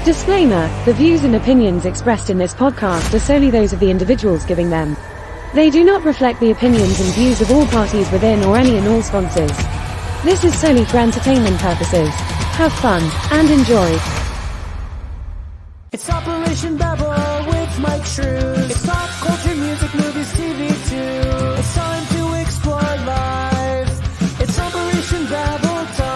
Disclaimer: the views and opinions expressed in this podcast are solely those of the individuals giving them. They do not reflect the opinions and views of all parties within or any and all sponsors. This is solely for entertainment purposes. Have fun and enjoy. It's Operation Babble with Myke Shrews. It's pop culture, music, movies, TV too. It's time to explore life. It's Operation Babble time.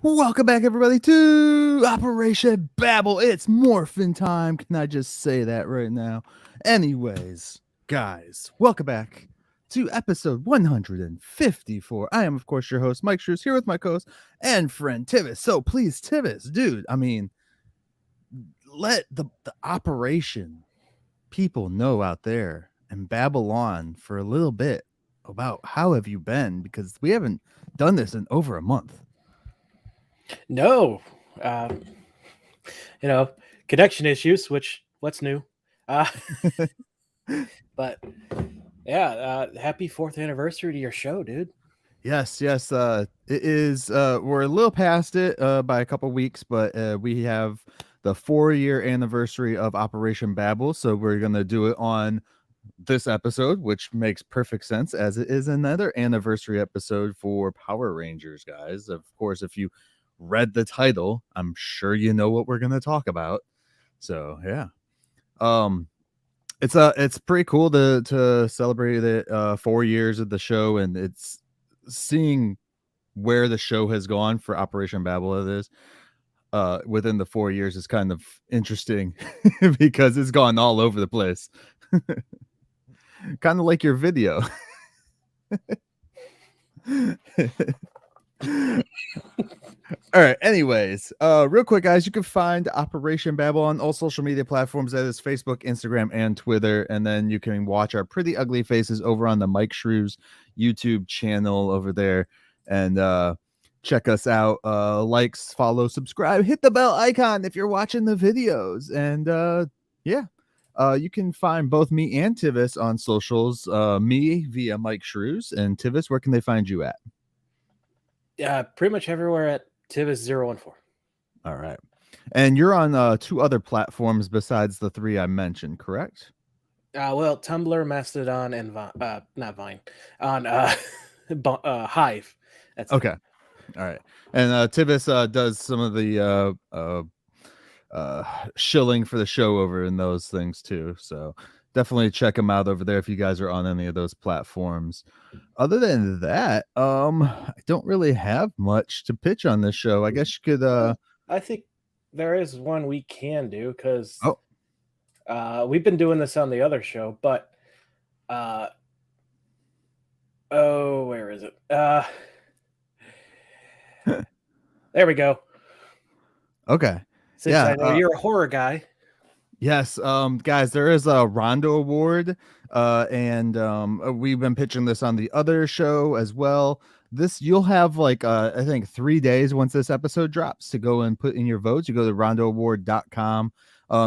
Welcome back, everybody, to Operation Babble. It's Morphin time. Can I just say that right now? Anyways, guys, welcome back to episode 154. I am, of course, your host, Myke Shrews, here with my co-host and friend Tivis. So please, Tivis, dude, let the Operation people know out there and babble on for a little bit about how have you been, because we haven't done this in over a month. No, connection issues, what's new? But yeah, happy 4th anniversary to your show, dude. Yes. It is. We're a little past it by a couple weeks, but we have the 4-year anniversary of Operation Babble, so we're gonna do it on this episode, which makes perfect sense, as it is another anniversary episode for Power Rangers, guys. Of course, if you read the title, I'm sure you know what we're gonna talk about. So yeah, it's pretty cool to celebrate it 4 years of the show, and it's seeing where the show has gone for Operation Babble. It is within the 4 years is kind of interesting because it's gone all over the place. Kind of like your video. All right, anyways, real quick, guys, you can find Operation Babble on all social media platforms. That is Facebook, Instagram, and Twitter. And then you can watch our pretty ugly faces over on the Myke Shrews YouTube channel over there, and check us out. Likes, follow, subscribe, hit the bell icon if you're watching the videos. And you can find both me and Tivis on socials. Me via Myke Shrews, and Tivis, where can they find you at? Pretty much everywhere at Tivis014. All right. And you're on 2 other platforms besides the 3 I mentioned, correct? Well, Tumblr, Mastodon, and not Vine, on Hive. That's okay. All right. And Tivis does some of the shilling for the show over in those things too. So definitely check them out over there if you guys are on any of those platforms. Other than that, I don't really have much to pitch on this show. I guess you could I think there is one we can do, because we've been doing this on the other show, but where is it? There we go. Okay. Since I know you're a horror guy. Yes, guys, there is a Rondo Award, and we've been pitching this on the other show as well. You'll have I think 3 days once this episode drops to go and put in your votes. You go to rondoaward.com.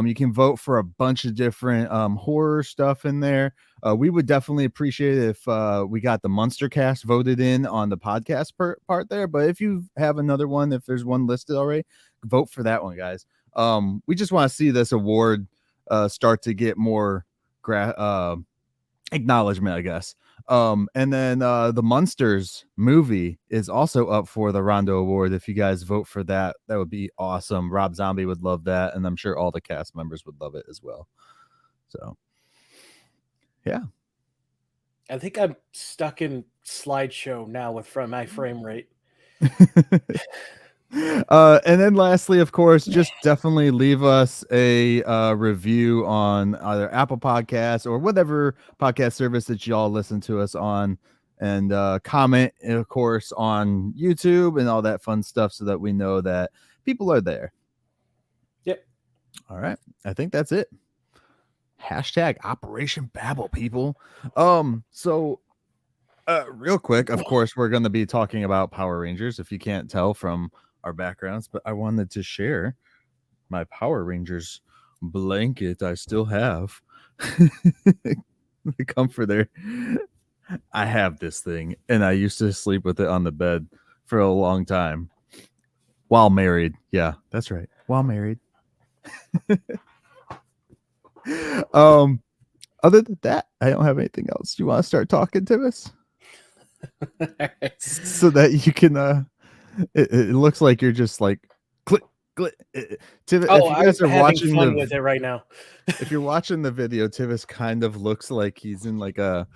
You can vote for a bunch of different horror stuff in there. We would definitely appreciate it if we got the Monster Cast voted in on the podcast part there. But if you have another one, if there's one listed already, vote for that one, guys. We just want to see this award start to get more acknowledgement, I guess. And then the Munsters movie is also up for the Rondo Award. If you guys vote for that, that would be awesome. Rob Zombie would love that, and I'm sure all the cast members would love it as well. So yeah, I think I'm stuck in slideshow now with my frame rate. And then lastly, of course, just definitely leave us a review on either Apple Podcasts or whatever podcast service that y'all listen to us on, and comment, of course, on YouTube and all that fun stuff, so that we know that people are there. Yep. All right, I think that's it. Hashtag Operation Babble, people. So real quick, of course, we're going to be talking about Power Rangers, if you can't tell from our backgrounds, but I wanted to share my Power Rangers blanket I still have. The comforter. I have this thing, and I used to sleep with it on the bed for a long time while married. Yeah, that's right. While married. Other than that, I don't have anything else. Do you want to start talking to us so that you can? It looks like you're just like click, click. If Oh, you I'm guys are having watching fun with it right now. if you're watching the video, Tivis kind of looks like he's in like a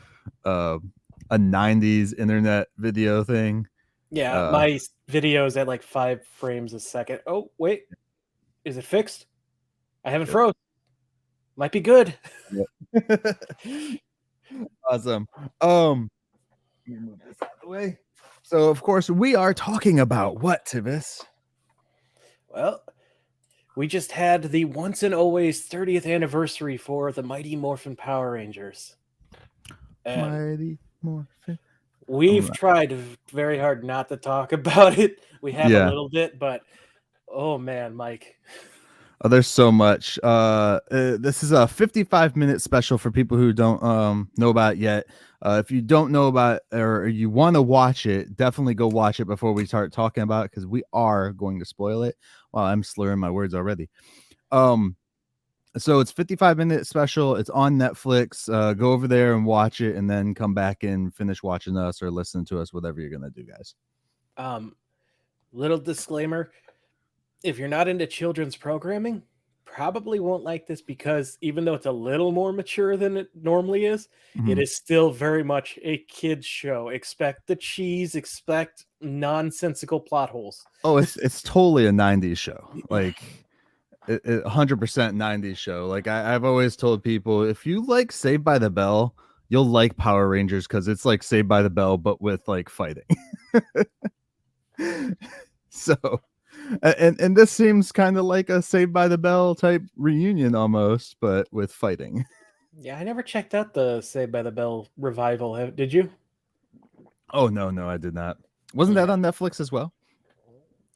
90s internet video thing. Yeah, my video's at like 5 frames a second. Oh, wait. Is it fixed? I haven't froze. Might be good. Awesome. Let me move this out of the way. So, of course, we are talking about what, Tivis? Well, we just had the once and always 30th anniversary for the Mighty Morphin Power Rangers. And Mighty Morphin. we've tried very hard not to talk about it. We have a little bit, but oh man, Myke. Oh, there's so much. This is a 55-minute special for people who don't know about it yet. If you don't know about it, or you want to watch it, definitely go watch it before we start talking about it, because we are going to spoil it. Well, I'm slurring my words already. So it's 55-minute special. It's on Netflix. Go over there and watch it, and then come back and finish watching us or listen to us, whatever you're gonna do, guys. Little disclaimer. If you're not into children's programming, probably won't like this, because even though it's a little more mature than it normally is, it is still very much a kid's show. Expect the cheese, expect nonsensical plot holes. Oh, it's totally a 90s show. Like 100% 90s show. Like I've always told people, if you like Saved by the Bell, you'll like Power Rangers, because it's like Saved by the Bell but with like fighting. So and this seems kind of like a Saved by the Bell type reunion almost, but with fighting. Yeah, I never checked out the Saved by the Bell revival. Did you? Oh no, I did not. Wasn't that on Netflix as well?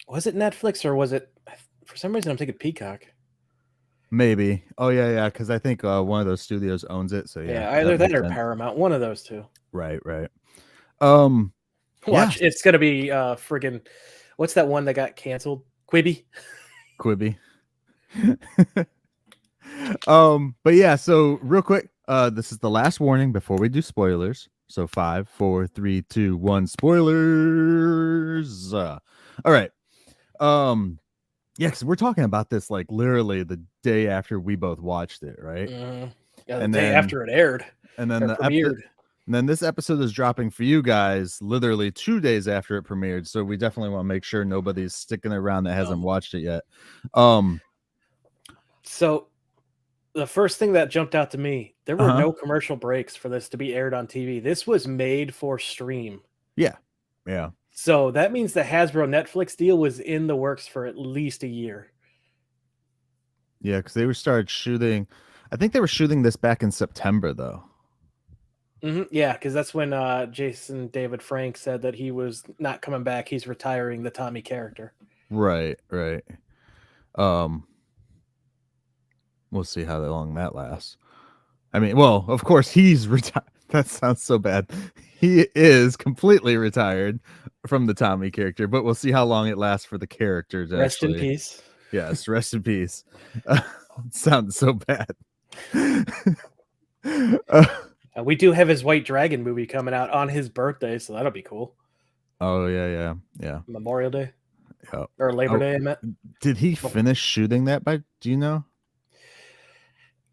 Was it Netflix, or was it, for some reason I'm thinking Peacock? Maybe. Oh yeah, because I think one of those studios owns it. So yeah, either that or Paramount, one of those two. Right. Watch, it's gonna be friggin', what's that one that got canceled? Quibi. But yeah, so real quick, this is the last warning before we do spoilers. So 5, 4, 3, 2, 1, spoilers. All right. Yeah, because we're talking about this like literally the day after we both watched it, right? Yeah, the day after it aired. And then premiered. And then this episode is dropping for you guys literally 2 days after it premiered. So we definitely want to make sure nobody's sticking around that hasn't watched it yet. So the first thing that jumped out to me, there were no commercial breaks for this to be aired on TV. This was made for stream. Yeah. So that means the Hasbro Netflix deal was in the works for at least a year. Yeah, because they started shooting. I think they were shooting this back in September, though. Yeah, because that's when Jason David Frank said that he was not coming back. He's retiring the Tommy character. Right. We'll see how long that lasts. I mean, well, of course he's retired. That sounds so bad. He is completely retired from the Tommy character, but we'll see how long it lasts for the characters. Rest in peace. Yes, rest in peace. Sounds so bad. We do have his White Dragon movie coming out on his birthday, so that'll be cool. Oh yeah. Memorial Day. Yeah. Or Labor Day, I meant. Did he finish shooting that do you know?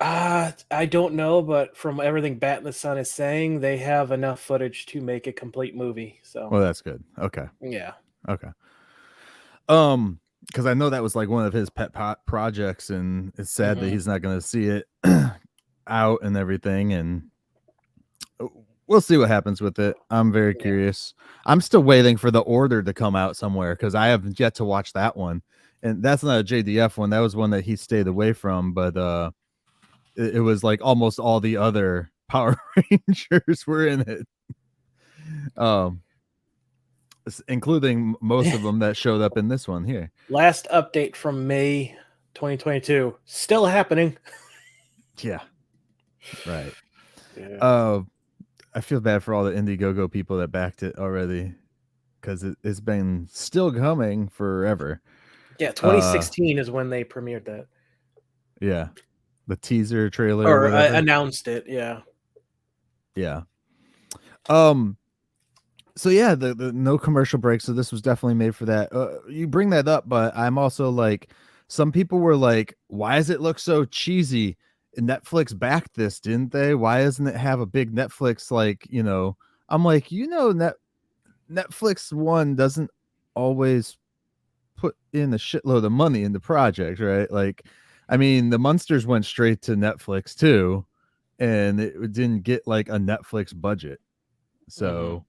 I don't know, but from everything Bat and the Sun is saying, they have enough footage to make a complete movie. So well, that's good. Okay. Yeah. Okay. Because I know that was like one of his pet projects, and it's sad that he's not going to see it out and everything, and we'll see what happens with it. I'm very curious. I'm still waiting for The Order to come out somewhere, because I have yet to watch that one, and that's not a JDF one. That was one that he stayed away from, but it was like almost all the other Power Rangers were in it, including most of them that showed up in this one here. Last update from May 2022, still happening. Yeah, right. Yeah. I feel bad for all the Indiegogo people that backed it already, because it's been still coming forever. Yeah, 2016 is when they premiered that. Yeah, the teaser trailer or Or whatever. announced it, yeah. Yeah. So yeah, the no commercial break. So this was definitely made for that. You bring that up, but I'm also like, some people were like, why does it look so cheesy? Netflix backed this, didn't they? Why doesn't it have a big Netflix, like, I'm like, Netflix one doesn't always put in a shitload of money in the project, right? Like, I mean, the Munsters went straight to Netflix too, and it didn't get like a Netflix budget. So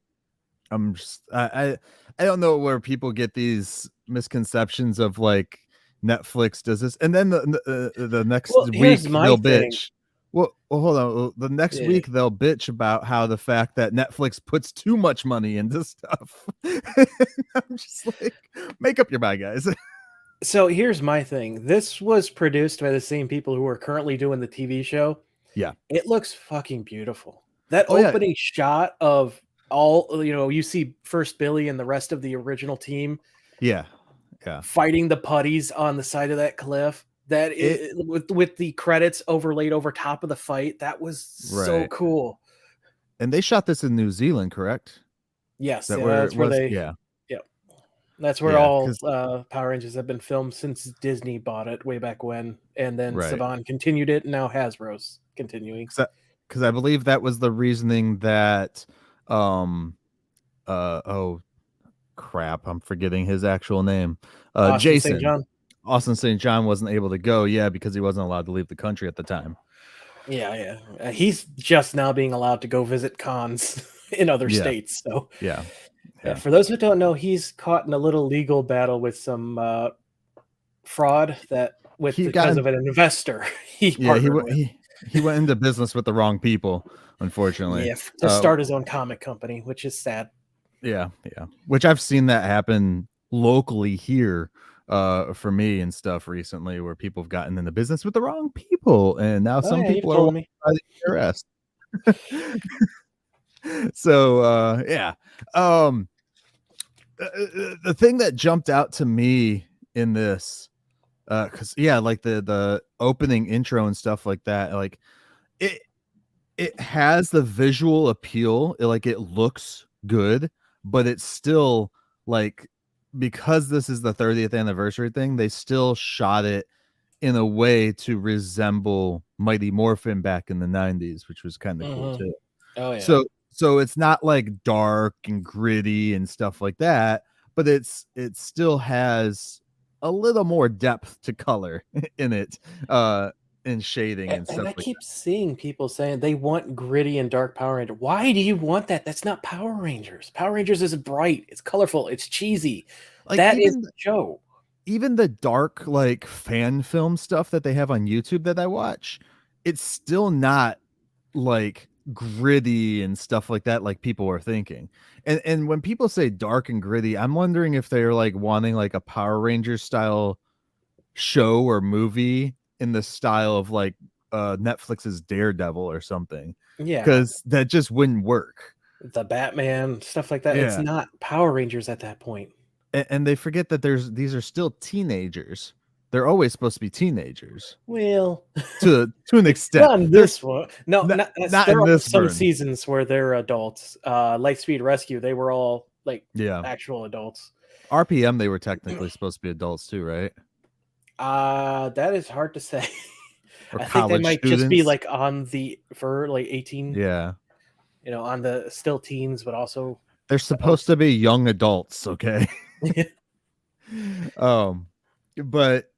I'm just I don't know where people get these misconceptions of like Netflix does this, and then the next Well, week here's my they'll thing. bitch. Well, hold on. The next Yeah. week they'll bitch about how the fact that Netflix puts too much money into stuff. I'm just like, make up your mind, guys. So here's my thing. This was produced by the same people who are currently doing the TV show. Yeah. It looks fucking beautiful. That Oh yeah. opening shot of all, you see first Billy and the rest of the original team Yeah. Yeah. fighting the putties on the side of that cliff. That It is, with the credits overlaid over top of the fight. That was so right. cool. And they shot this in New Zealand, correct? Yes, That yeah, where it that's where was. they. Yeah. Yep, that's where Yeah. all Because Power Rangers have been filmed since Disney bought it way back when, and then right. Saban continued it, and now Hasbro's continuing. Because I believe that was the reasoning that oh crap, I'm forgetting his actual name. Austin St. Jason John. Austin St. John wasn't able to go, yeah, because he wasn't allowed to leave the country at the time. Yeah, yeah. He's just now being allowed to go visit cons in other Yeah. states. So, Yeah. yeah. For those who don't know, he's caught in a little legal battle with some fraud because of an investor he partnered with. He went into business with the wrong people, unfortunately. Yeah, to start his own comic company, which is sad. Yeah, yeah. Which I've seen that happen locally here for me and stuff recently, where people have gotten into business with the wrong people, and now some Yeah, you've people are told wanted me. by the IRS. So yeah. The thing that jumped out to me in this, because yeah, like the opening intro and stuff like that, like it has the visual appeal, it looks good, but it's still like, because this is the 30th anniversary thing, they still shot it in a way to resemble Mighty Morphin back in the 90s, which was kind of cool too. Oh yeah. So it's not like dark and gritty and stuff like that, but it still has a little more depth to color in it, and shading and stuff And I like keep seeing people saying they want gritty and dark Power Ranger. Why do you want that? That's not Power Rangers. Power Rangers is bright, it's colorful, it's cheesy. like That is the show. even the dark like fan film stuff that they have on YouTube that I watch, it's still not like gritty and stuff like that like people are thinking. And when people say dark and gritty, I'm wondering if they're like wanting like a Power Rangers style show or movie in the style of like Netflix's Daredevil or something. Yeah. Because that just wouldn't work. The Batman, stuff like that. It's Yeah. not Power Rangers at that point. And they forget that these are still teenagers. They're always supposed to be teenagers. Well, To an extent. not in this one. No, not there in are this some version. seasons where they're adults. Lightspeed Rescue, they were all like Yeah. actual adults. RPM, they were technically supposed to be adults too, right? That is hard to say. Or I think they college might just be students. like for like 18. Yeah. On the still teens, but also They're supposed to be young adults, okay? But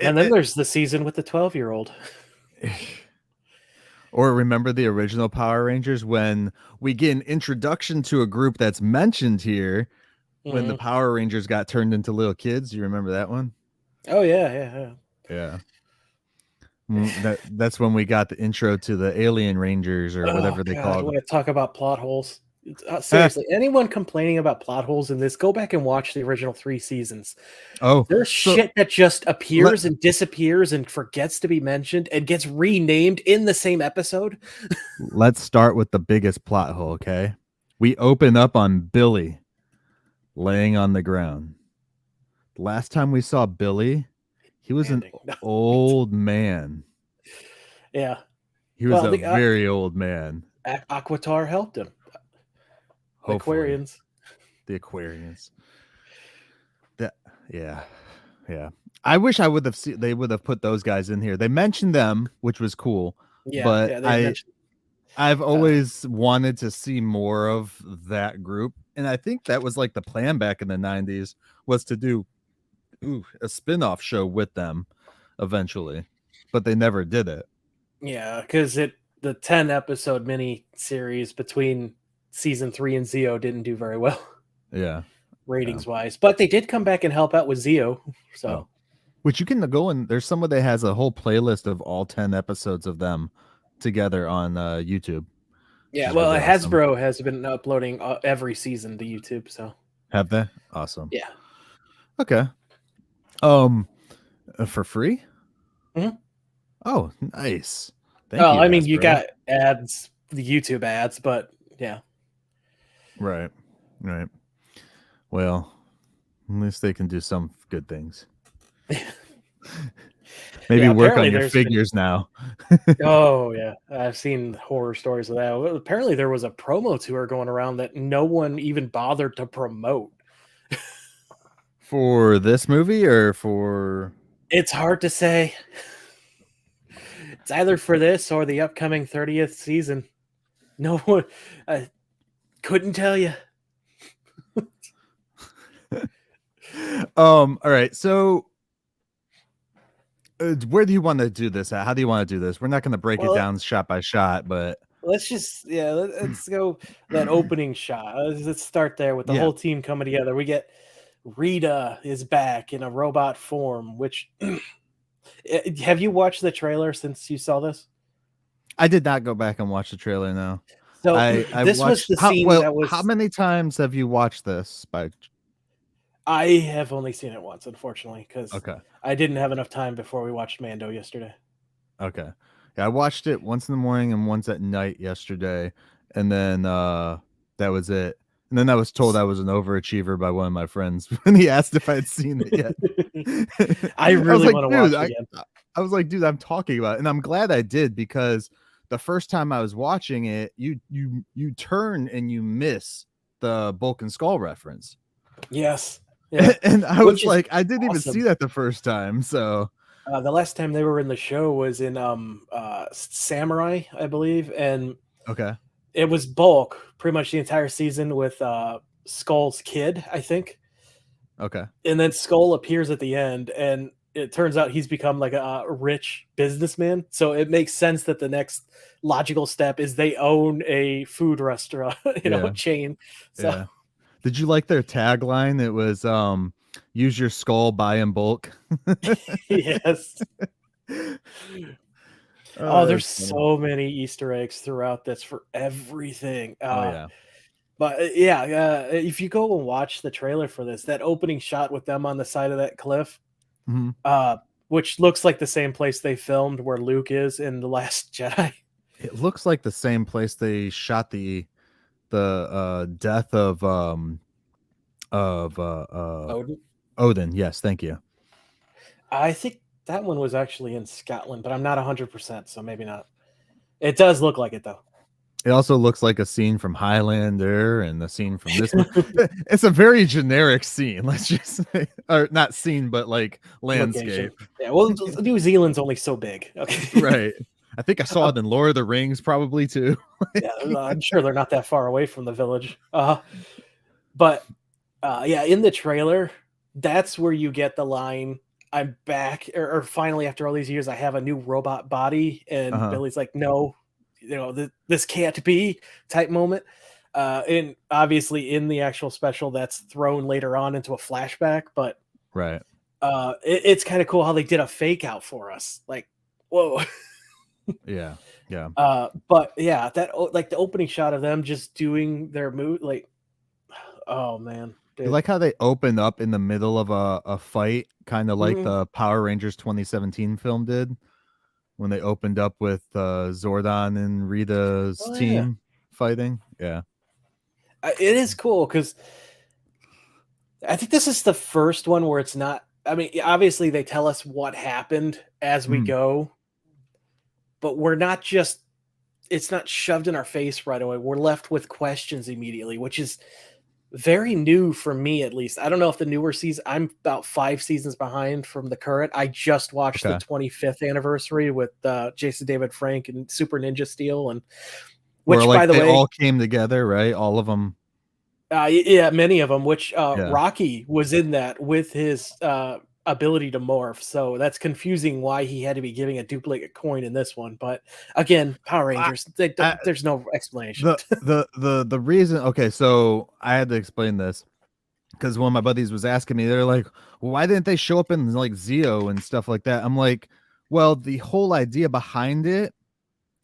and then there's the season with the 12-year-old. Or remember the original Power Rangers when we get an introduction to a group that's mentioned here when the Power Rangers got turned into little kids? You remember that one? Oh yeah. That's when we got the intro to the Alien Rangers or whatever they called. Want to talk about plot holes? Seriously, anyone complaining about plot holes in this, go back and watch the original 3 seasons. Oh, There's so shit that just appears and disappears and forgets to be mentioned and gets renamed in the same episode. let's start with the biggest plot hole, okay? We open up on Billy laying on the ground. Last time we saw Billy, he was an Ending. old man. Yeah. He was Well, a the very old man. Aquatar helped him. The Hopefully. Aquarians. The Aquarians. Yeah. I wish I would have seen they would have put those guys in here. They mentioned them, which was cool. Yeah, But they mentioned. I've always wanted to see more of that group. And I think that was like the plan back in the 90s was to do a spin-off show with them eventually. But they never did it. Yeah, because the 10-episode mini series between season 3 and Zeo didn't do very well. Yeah. Ratings wise. But they did come back and help out with Zeo. So Oh. Which you can go and there's someone that has a whole playlist of all 10 episodes of them together on YouTube. yeah, Which is well, really awesome. Hasbro has been uploading every season to YouTube. So Have they? Awesome. yeah. Okay. For free? Mhm. Oh, nice. Thank Oh, you. I mean, you Hasbro. got ads, the YouTube ads, but yeah. Right. Well, at least they can do some good things. Maybe Yeah, work on apparently your there's been- figures now. Oh yeah, I've seen horror stories of that. Well, apparently there was a promo tour going around that no one even bothered to promote. For this movie or for It's hard to say. It's either for this or the upcoming 30th season. No one, I couldn't tell you. all right, so where do you want to do this at? How do you want to do this? We're not going to break it down shot by shot, but let's just let's go that opening shot. Let's start there with the whole team coming together. We get Rita is back in a robot form, which have you watched the trailer since you saw this? I did not go back and watch the trailer now. So this was the scene that was. How many times have you watched this? I have only seen it once, unfortunately, because I didn't have enough time before we watched Mando yesterday. Okay. Yeah, I watched it once in the morning and once at night yesterday, and then that was it. And then I was told I was an overachiever by one of my friends when he asked if I had seen it yet. I really want to watch it again. I was like, dude, I'm talking about it. And I'm glad I did, because the first time I was watching it, you turn and you miss the Bulk and Skull reference. Yes. Yeah. And I was like, I didn't even see that the first time. So the last time they were in the show was in Samurai, I believe, and it was Bulk pretty much the entire season with Skull's kid, I think. Okay. And then Skull appears at the end, and it turns out he's become like a rich businessman. So it makes sense that the next logical step is they own a food restaurant, chain. So. Yeah. Did you like their tagline? It was use your skull, buy in bulk. Yes. There's so many Easter eggs throughout this for everything. But if you go and watch the trailer for this, that opening shot with them on the side of that cliff, which looks like the same place they filmed where Luke is in The Last Jedi. It looks like the same place they shot the death of Odin. Yes, thank you. I think that one was actually in Scotland, but I'm not 100%, so maybe not. It does look like it though. It also looks like a scene from Highlander and the scene from this one. It's a very generic scene, let's just say. Or not scene, but like landscape. Location. Yeah, well, New Zealand's only so big. Okay. Right. I think I saw it in Lord of the Rings probably too. Yeah, I'm sure they're not that far away from the village. But in the trailer, that's where you get the line, I'm back, or finally after all these years, I have a new robot body. And Billy's like, no, this can't be type moment. And obviously in the actual special, that's thrown later on into a flashback. But right. It's kind of cool how they did a fake out for us. Like, whoa. Yeah. Yeah. But yeah, like the opening shot of them just doing their move, like, oh man, You dude. like how they open up in the middle of a fight, kind of like Mhm. the Power Rangers 2017 film did when they opened up with Zordon and Rita's Oh yeah, team fighting. Yeah. it is cool because I think this is the first one where it's not. I mean, obviously they tell us what happened as we Mm, go, but we're not just. It's not shoved in our face right away. We're left with questions immediately, which is very new for me, at least. I don't know if the newer season. I'm about 5 seasons behind from the current. I just watched the okay. 25th anniversary with Jason David Frank and Super Ninja Steel, and Where which, by like the they way, all came together, right? All of them. yeah, many of them. Which Yeah. Rocky was in that with his ability to morph. So that's confusing why he had to be giving a duplicate coin in this one. But again, Power I, Rangers. I, There's no explanation. the reason. Okay, so I had to explain this because one of my buddies was asking me. They're like, well, "Why didn't they show up in like Zeo and stuff like that?" I'm like, "Well, the whole idea behind it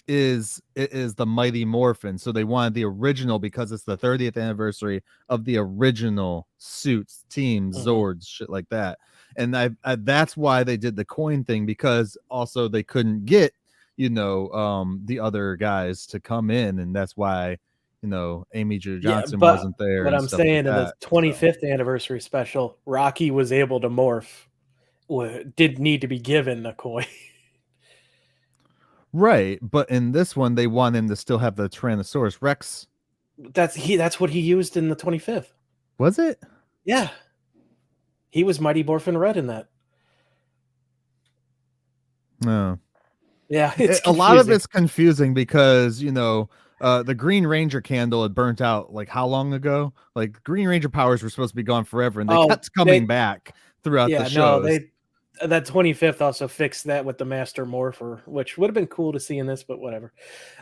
is the Mighty Morphin. So they wanted the original because it's the 30th anniversary of the original suits, teams, Mhm. Zords, shit like that. And I that's why they did the coin thing, because also they couldn't get, the other guys to come in, and that's why, Amy Jo Yeah, Johnson wasn't there but and I'm stuff like saying in the that. So 25th anniversary special, Rocky was able to morph. Did need to be given a coin. right, but in this one they want him to still have the Tyrannosaurus Rex. That's what he used in the 25th. Was it? Yeah, he was Mighty Morphin Red in that. No. Yeah, it's A lot of confusing. it's confusing because the Green Ranger candle had burnt out like how long ago? Like Green Ranger powers were supposed to be gone forever, and they Oh, kept coming back throughout the yeah, no, shows. that 25th also fixed that with the Master Morpher, which would have been cool to see in this, but whatever.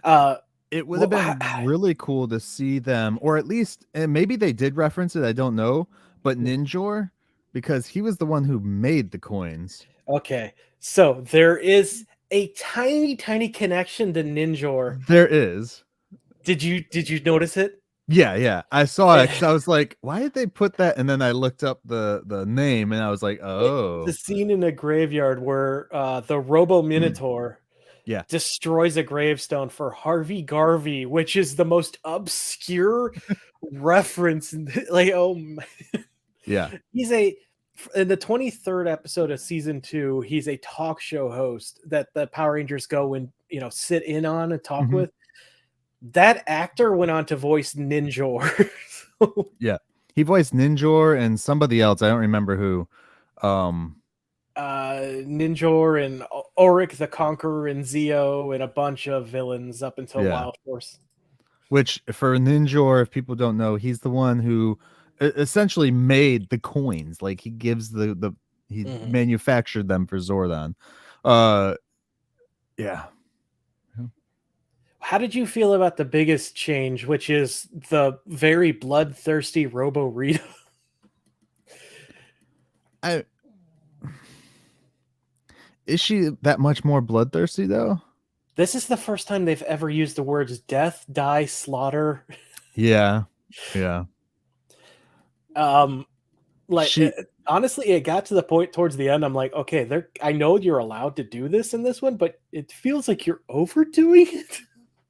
Uh, It would have well, been really cool to see them, or at least, and maybe they did reference it, I don't know, but Ninjor, because he was the one who made the coins. okay, so there is a tiny, tiny connection to Ninjor. There is. Did you notice it? Yeah, I saw it because I was like, why did they put that? And then I looked up the name, and I was like, It's a oh, scene in a graveyard where the Robo Minotaur yeah. destroys a gravestone for Harvey Garvey, which is the most obscure reference. Like, oh, Yeah. he's in the 23rd episode of season 2. He's a talk show host that the Power Rangers go and sit in on and talk Mhm. with. That actor went on to voice Ninjor. So, Yeah. He voiced Ninjor and somebody else. I don't remember who. Ninjor and Auric the Conqueror and Zeo and a bunch of villains up until Yeah. Wild Force. Which for Ninjor, if people don't know, he's the one who essentially made the coins. Like he gives he Mhm. manufactured them for Zordon. Uh yeah. How did you feel about the biggest change, which is the very bloodthirsty Robo Rita? I Is she that much more bloodthirsty though? This is the first time they've ever used the words death, die, slaughter. Yeah. Yeah. Um, like She honestly, it got to the point towards the end. I'm like, okay, I know you're allowed to do this in this one, but it feels like you're overdoing it.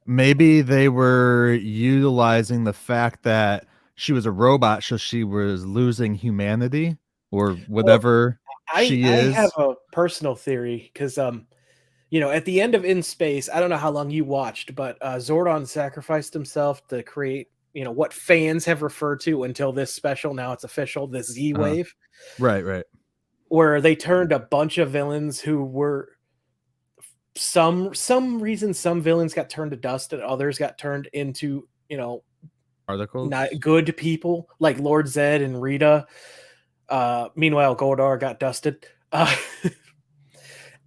Maybe they were utilizing the fact that she was a robot, so she was losing humanity or Well, whatever she I have is. a personal theory because at the end of In Space, I don't know how long you watched, but Zordon sacrificed himself to create what fans have referred to until this special. Now it's official, the Z Uh, Wave, right. where they turned a bunch of villains who were some reason some villains got turned to dust and others got turned into not Articles. good people like Lord Zed and Rita. Meanwhile, Goldar got dusted.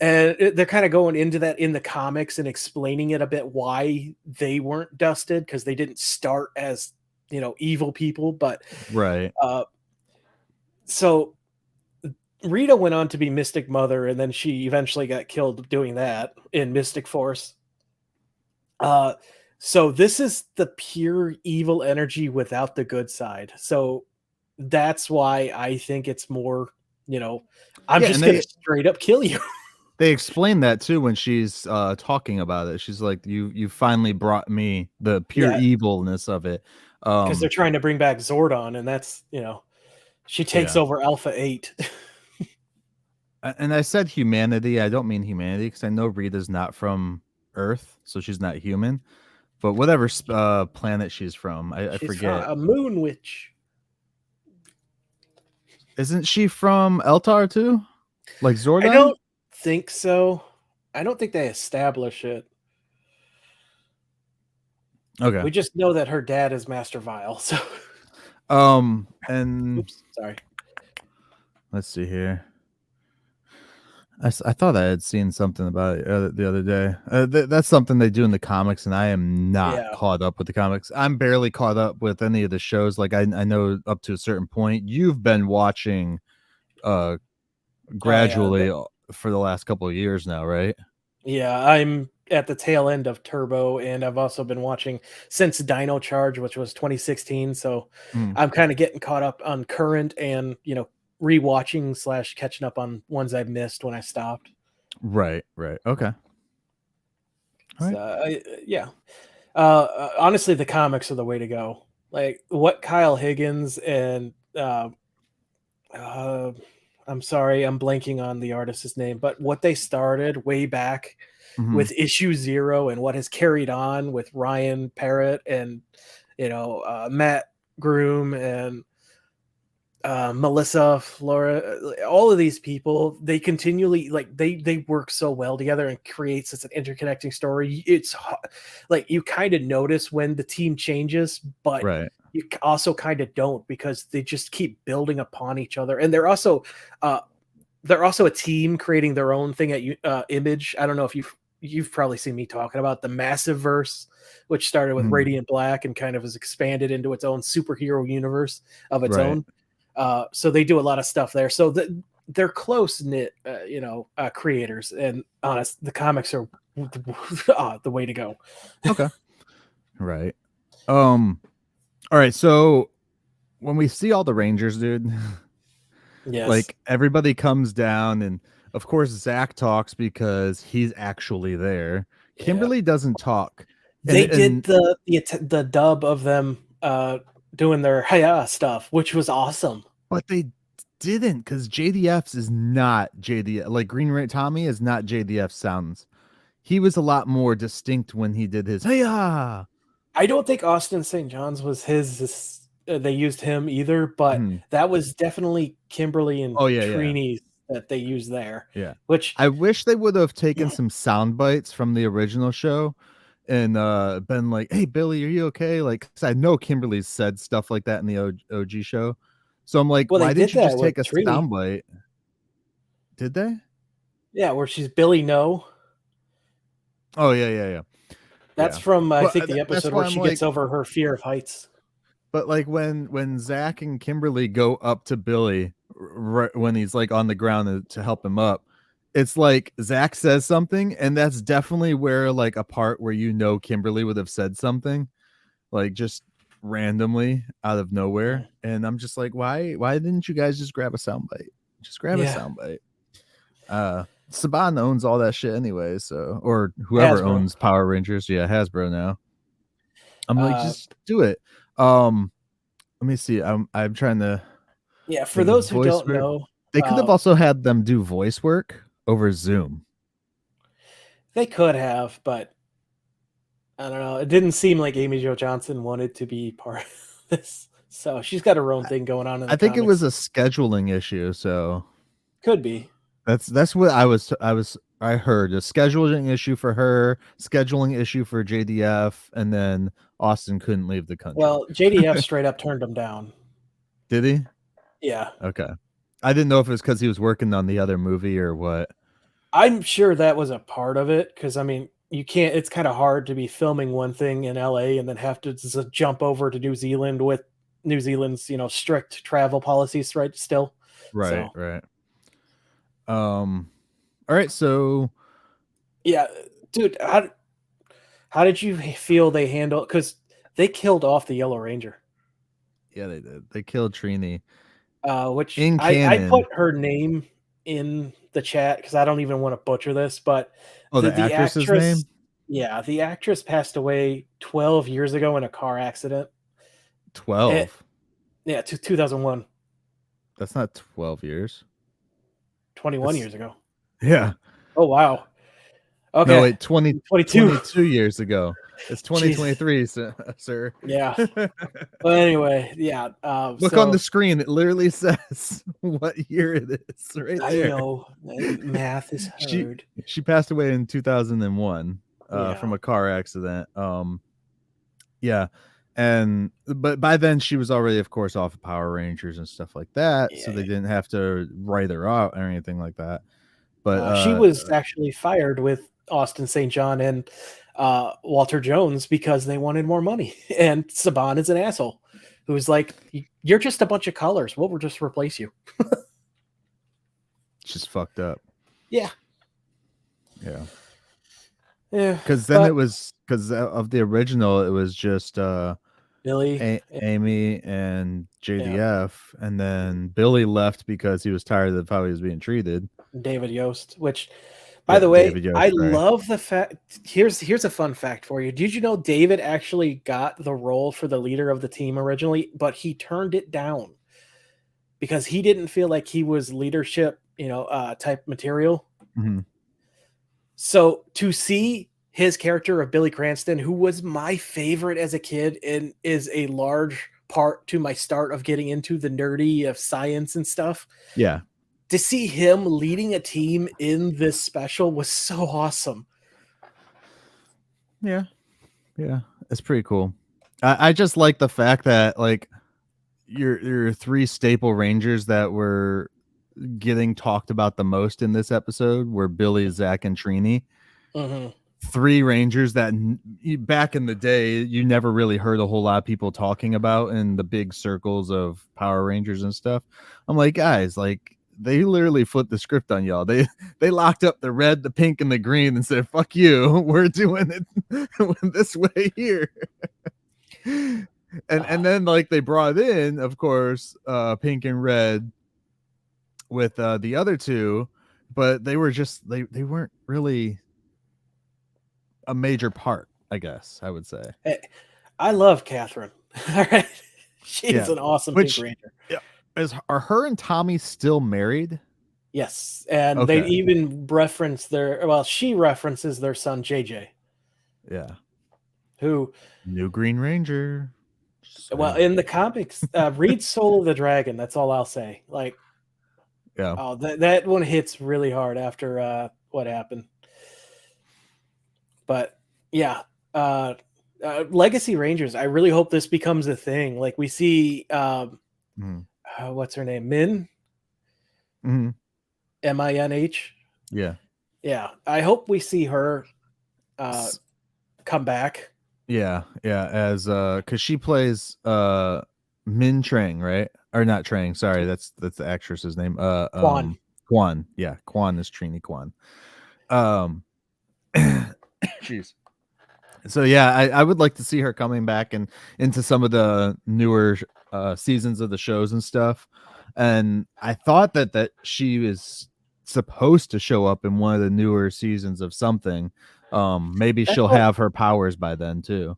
And they're kind of going into that in the comics and explaining it a bit why they weren't dusted, because they didn't start as evil people. But Right. so Rita went on to be Mystic Mother, and then she eventually got killed doing that in Mystic Force. Uh, so this is the pure evil energy without the good side. So that's why I think it's more, I'm Yeah, and just gonna straight up kill you. they explain that too when she's talking about it. She's like, you finally brought me the pure Yeah, evilness of it. because they're trying to bring back Zordon, and that's she takes Yeah. over Alpha 8. And I said humanity. I don't mean humanity because I know Rita's not from Earth, so she's not human. But whatever planet she's from, I She's from forget. a moon witch. Isn't she from Eltar too? Like I Zordon? don't think so. I don't think they establish it. Okay. We just know that her dad is Master Vile. So, And oops, sorry. let's see here. I thought I had seen something about it the other day. That's something they do in the comics, and I am not Yeah, caught up with the comics. I'm barely caught up with any of the shows. Like I know up to a certain point. You've been watching oh yeah, gradually for the last couple of years now, right? yeah. I'm at the tail end of Turbo, and I've also been watching since Dino Charge, which was 2016. So Mm, I'm kind of getting caught up on current and rewatching / catching up on ones I've missed when I stopped. right. Okay. All right. So yeah, honestly, the comics are the way to go. Like what Kyle Higgins and uh, I'm sorry, I'm blanking on the artist's name, but what they started way back Mhm. with issue 0 and what has carried on with Ryan Parrott and Matt Groom and Melissa, Flora, all of these people, they continually they work so well together and create such an interconnecting story. Like you kind of notice when the team changes, but Right. you also kind of don't because they just keep building upon each other, and uh, they're also a team creating their own thing at Image. I don't know if you've probably seen me talking about the Massive Verse, which started with Mhm. Radiant Black and kind of has expanded into its own superhero universe of its Right. own. So they do a lot of stuff there. So they're close knit, creators, and honest, the comics are the way to go. Okay. Right. Um. All right. So when we see all the Rangers, dude, Yes, like everybody comes down, and of course Zach talks because he's actually there. yeah. Kimberly doesn't talk, They did and the dub of them doing their hiya stuff, which was awesome. but they didn't because JDF's is not JDF. Like Tommy is not JDF sounds. He was a lot more distinct when he did his hey I don't think Austin St. John's was they used him either, but Mhm. that was definitely Kimberly and Oh yeah. Trini's that they used there, Yeah. which I wish they would have taken some sound bites from the original show and been like, "Hey Billy, are you okay?" Like 'cause I know Kimberly said stuff like that in the OG show. So I'm like, well, they "Why didn't did you that just with take a Trini. sound bite?" Did they? Yeah, where she's Billy No. Oh yeah. That's Yeah. from I Well, think the that's episode why where I'm she like, gets over her fear of heights. but like when Zach and Kimberly go up to Billy when he's like on the ground to help him up, it's like Zach says something, and that's definitely where like a part where Kimberly would have said something like just randomly out of nowhere, and I'm just like, why didn't you guys just grab a soundbite? Just grab a Yeah, soundbite. Saban owns all that shit anyway, so or whoever Hasbro. owns Power Rangers, yeah, Hasbro now. I'm like, Uh, just do it. Um, let me see. I'm trying to yeah, for think of those who voice don't work. know, They could have also had them do voice work over Zoom. they could have, but I don't know. It didn't seem like Amy Jo Johnson wanted to be part of this. So she's got her own thing going on in I the think it was comics. a scheduling issue, so Could be. that's what I heard a scheduling issue for her, scheduling issue for JDF, and then Austin couldn't leave the country. Well, JDF straight up turned him down. Did he? Yeah. Okay. I didn't know if it was because he was working on the other movie or what. I'm sure that was a part of it because, I mean, you can't, it's kind of hard to be filming one thing in LA and then have to jump over to New Zealand with New Zealand's, strict travel policies, right? Still. Right, So, right. All right, so yeah, dude, How did you feel they handled? Because they killed off the Yellow Ranger. Yeah, they did. They killed Trini Which in I canon. put her name in the chat because I don't even want to butcher this, but Oh, the the actress's actress, name? yeah, the actress passed away 12 years ago in a car accident. 12. Yeah, 2001, That's not 12 years. 21 That's, years ago. yeah. Oh wow. No, Okay, wait, 22. 22 years ago. It's Jesus. 2023, sir. Yeah. But anyway, yeah. Look on the So screen. It literally says what year it is right I there. know math is She hard. she passed away in 2001 Yeah. from a car accident. Yeah. And but by then she was already, of course, off of Power Rangers and stuff like that, so Yeah. they didn't have to write her out or anything like that. But She was actually fired with Austin St. John and Walter Jones because they wanted more money. And Saban is an asshole who's like, "You're just a bunch of colors. We'll just replace you." just fucked up. Yeah. Yeah. Yeah. Because then it was because of the original, it was just Billy. Amy and Yeah. JDF, and then Billy left because he was tired of how he was being treated. David Yost, which, by the way, David Yost, I sorry. love the fact. Here's a fun fact for you. Did you know David actually got the role for the leader of the team originally, but he turned it down because he didn't feel like he was leadership, type material. Mm-hmm. So to see his character of Billy Cranston, who was my favorite as a kid and is a large part to my start of getting into the nerdy of science and stuff. Yeah. To see him leading a team in this special was so awesome. Yeah. Yeah. It's pretty cool. I just like the fact that like your three staple Rangers that were getting talked about the most in this episode were Billy, Zach, and Trini. Mm-hmm. Three Rangers that back in the day you never really heard a whole lot of people talking about in the big circles of Power Rangers and stuff. I'm like, guys, like they literally flipped the script on y'all. They locked up the red, the pink, and the green and said, "Fuck you, we're doing it this way here." And then like they brought in, of course, pink and red with the other two, but they were just they weren't really a major part, I guess I would say. Hey, I love Catherine. All right, she's an awesome Pink Ranger. Yeah, are her and Tommy still married? Yes, and they even reference she references their son JJ. Yeah, who new Green Ranger. Well, in the comics, read Soul of the Dragon. That's all I'll say. Like, yeah, oh, that one hits really hard after what happened. But yeah, Legacy Rangers. I really hope this becomes a thing. Like we see, what's her name? Min. Minh. Yeah. Yeah. I hope we see her come back. Yeah, as because she plays Min Trang, right? Or not Trang, sorry, that's the actress's name. Kwan. Yeah, Kwan is Trini Kwan. Jeez. So yeah, I would like to see her coming back and into some of the newer seasons of the shows and stuff. And I thought that she is supposed to show up in one of the newer seasons of something. Maybe she'll have her powers by then too.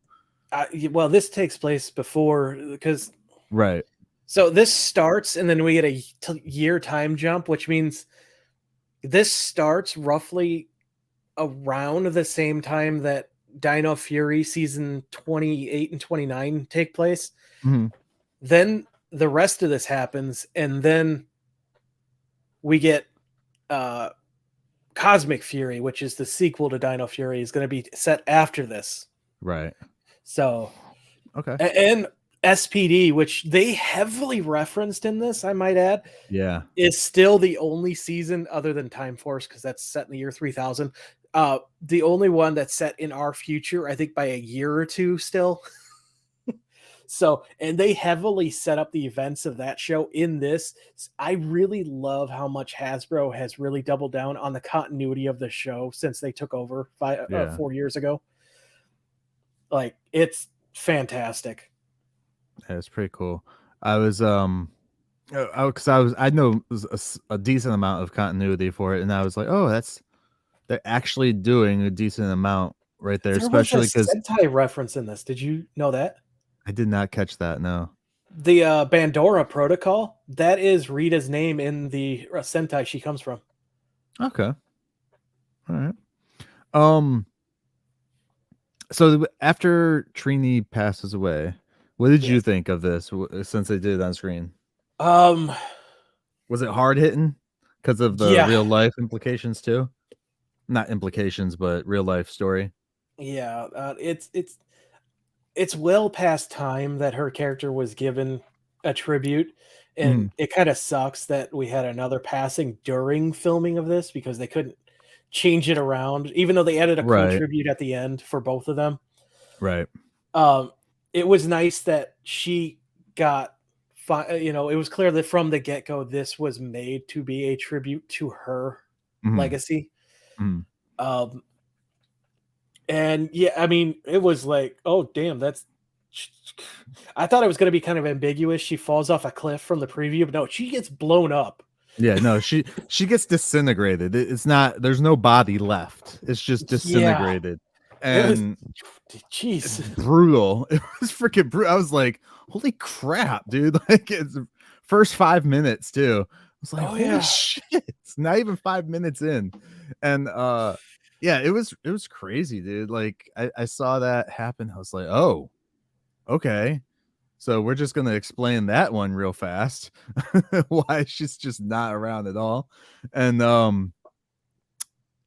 Well, this takes place before because right. So this starts and then we get a year time jump, which means this starts roughly around the same time that Dino Fury season 28 and 29 take place. Mm-hmm. Then the rest of this happens, and then we get Cosmic Fury, which is the sequel to Dino Fury, is going to be set after this. Right. So, okay. And SPD, which they heavily referenced in this, I might add, is still the only season other than Time Force, because that's set in the year 3000. The only one that's set in our future, I think by a year or two still. So, and they heavily set up the events of that show in this. I really love how much Hasbro has really doubled down on the continuity of the show since they took over 4 years ago. Like, it's fantastic. Yeah, it's pretty cool. I was because I know a decent amount of continuity for it, and I was like, oh, they're actually doing a decent amount right there, There was a especially because Sentai reference in this. Did you know that? I did not catch that. No. The Bandora Protocol, that is Rita's name in the Sentai she comes from. Okay. All right. Um. So after Trini passes away, what did you Yes. think of this since they did it on screen? Um, Was it hard hitting because of the yeah, real life implications too? Not implications, but real life story. yeah. It's well past time that her character was given a tribute, and Mhm. it kind of sucks that we had another passing during filming of this because they couldn't change it around, even though they added a cool Right. tribute at the end for both of them. Right. Um, it was nice that she got, it was clear that from the get go, this was made to be a tribute to her Mhm. legacy. Mhm. Um, and yeah, I mean, it was like, oh damn, that's. I thought it was going to be kind of ambiguous. She falls off a cliff from the preview, but no, she gets blown up. Yeah, no, she gets disintegrated. It's not there's no body left. It's just Yeah, disintegrated. it was. And it's Jeez. brutal. It was freaking brutal. I was like, holy crap, dude. Like it's first 5 minutes too. I was like, Oh holy yeah. shit. It's not even 5 minutes in. And yeah, it was crazy, dude. Like I saw that happen. I was like, oh, okay. So we're just gonna explain that one real fast. Why she's just not around at all. And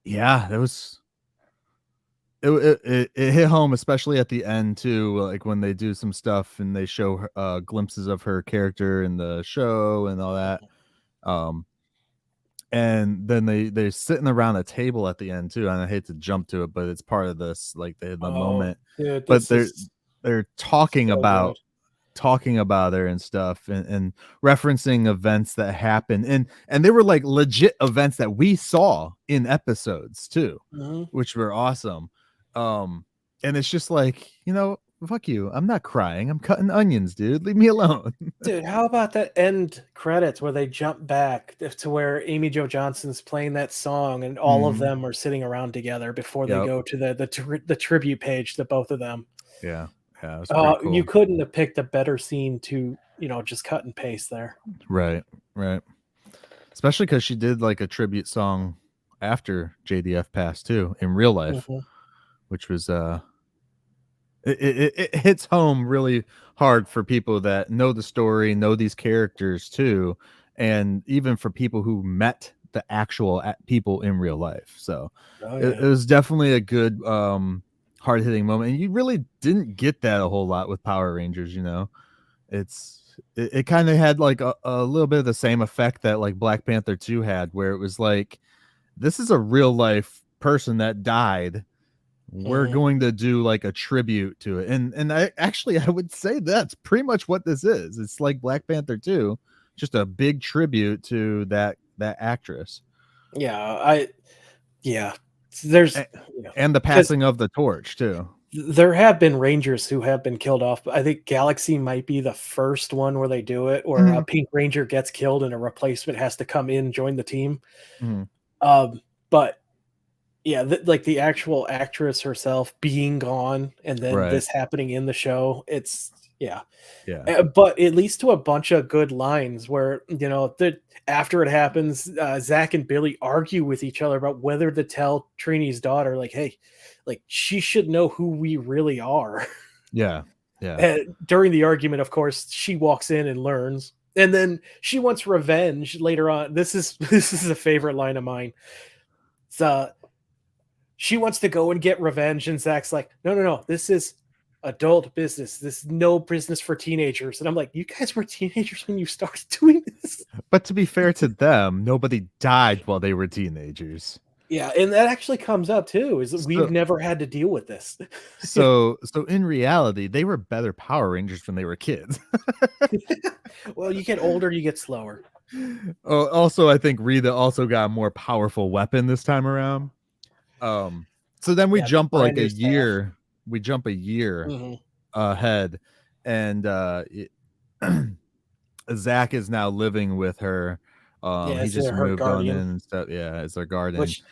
yeah, that was it hit home, especially at the end too, like when they do some stuff and they show glimpses of her character in the show and all that. Um and then they're sitting around a table at the end too. And I hate to jump to it, but it's part of this, like the Oh, moment. dude, But this is they're talking so good. about her and stuff and referencing events that happened and they were like legit events that we saw in episodes too, Mhm. which were awesome. And it's just like, fuck you, I'm not crying, I'm cutting onions, dude, leave me alone. Dude, how about that end credits where they jump back to where Amy Jo Johnson's playing that song and all of Mhm. them are sitting around together before they Yep. go to the tribute page to both of them. Yeah, it was pretty You cool. couldn't have picked a better scene to, just cut and paste there. Right, right. Especially because she did like a tribute song after JDF passed too in real life, Mhm. which was it hits home really hard for people that know the story, know these characters too, and even for people who met the actual people in real life. So Oh it yeah. was definitely a good hard hitting moment, and you really didn't get that a whole lot with Power Rangers. It kind of had like a little bit of the same effect that like Black Panther 2 had, where it was like, this is a real life person that died, we're Mhm. going to do like a tribute to it. And I would say that's pretty much what this is. It's like Black Panther 2, just a big tribute to that actress. Yeah, yeah. There's, A- and the because passing of the torch too. there have been Rangers who have been killed off, but I think Galaxy might be the first one where they do it, where a Mhm, Pink Ranger gets killed and a replacement has to come in, join the team. mhm. But yeah, like the actual actress herself being gone and then Right. this happening in the show, it's yeah. Yeah. But it leads to a bunch of good lines where, that after it happens, Zach and Billy argue with each other about whether to tell Trini's daughter, like, hey, like she should know who we really are. Yeah. Yeah. And during the argument, of course, she walks in and learns. And then she wants revenge later on. This is this is a favorite line of mine. It's, she wants to go and get revenge, and Zach's like, no, no, no, this is adult business. This is no business for teenagers. And I'm like, you guys were teenagers when you started doing this. But to be fair to them, nobody died while they were teenagers. Yeah, and that actually comes up too, is that we've So never had to deal with this. so in reality, they were better Power Rangers when they were kids. Well, you get older, you get slower. Oh, also, I think Rita also got a more powerful weapon this time around. So then we Yeah, the jump brand like new a staff. year. we jump a year ahead, and Zach is now living with her. Yeah, He it's just her moved on in guardian. and stuff. Yeah, as their guardian. Which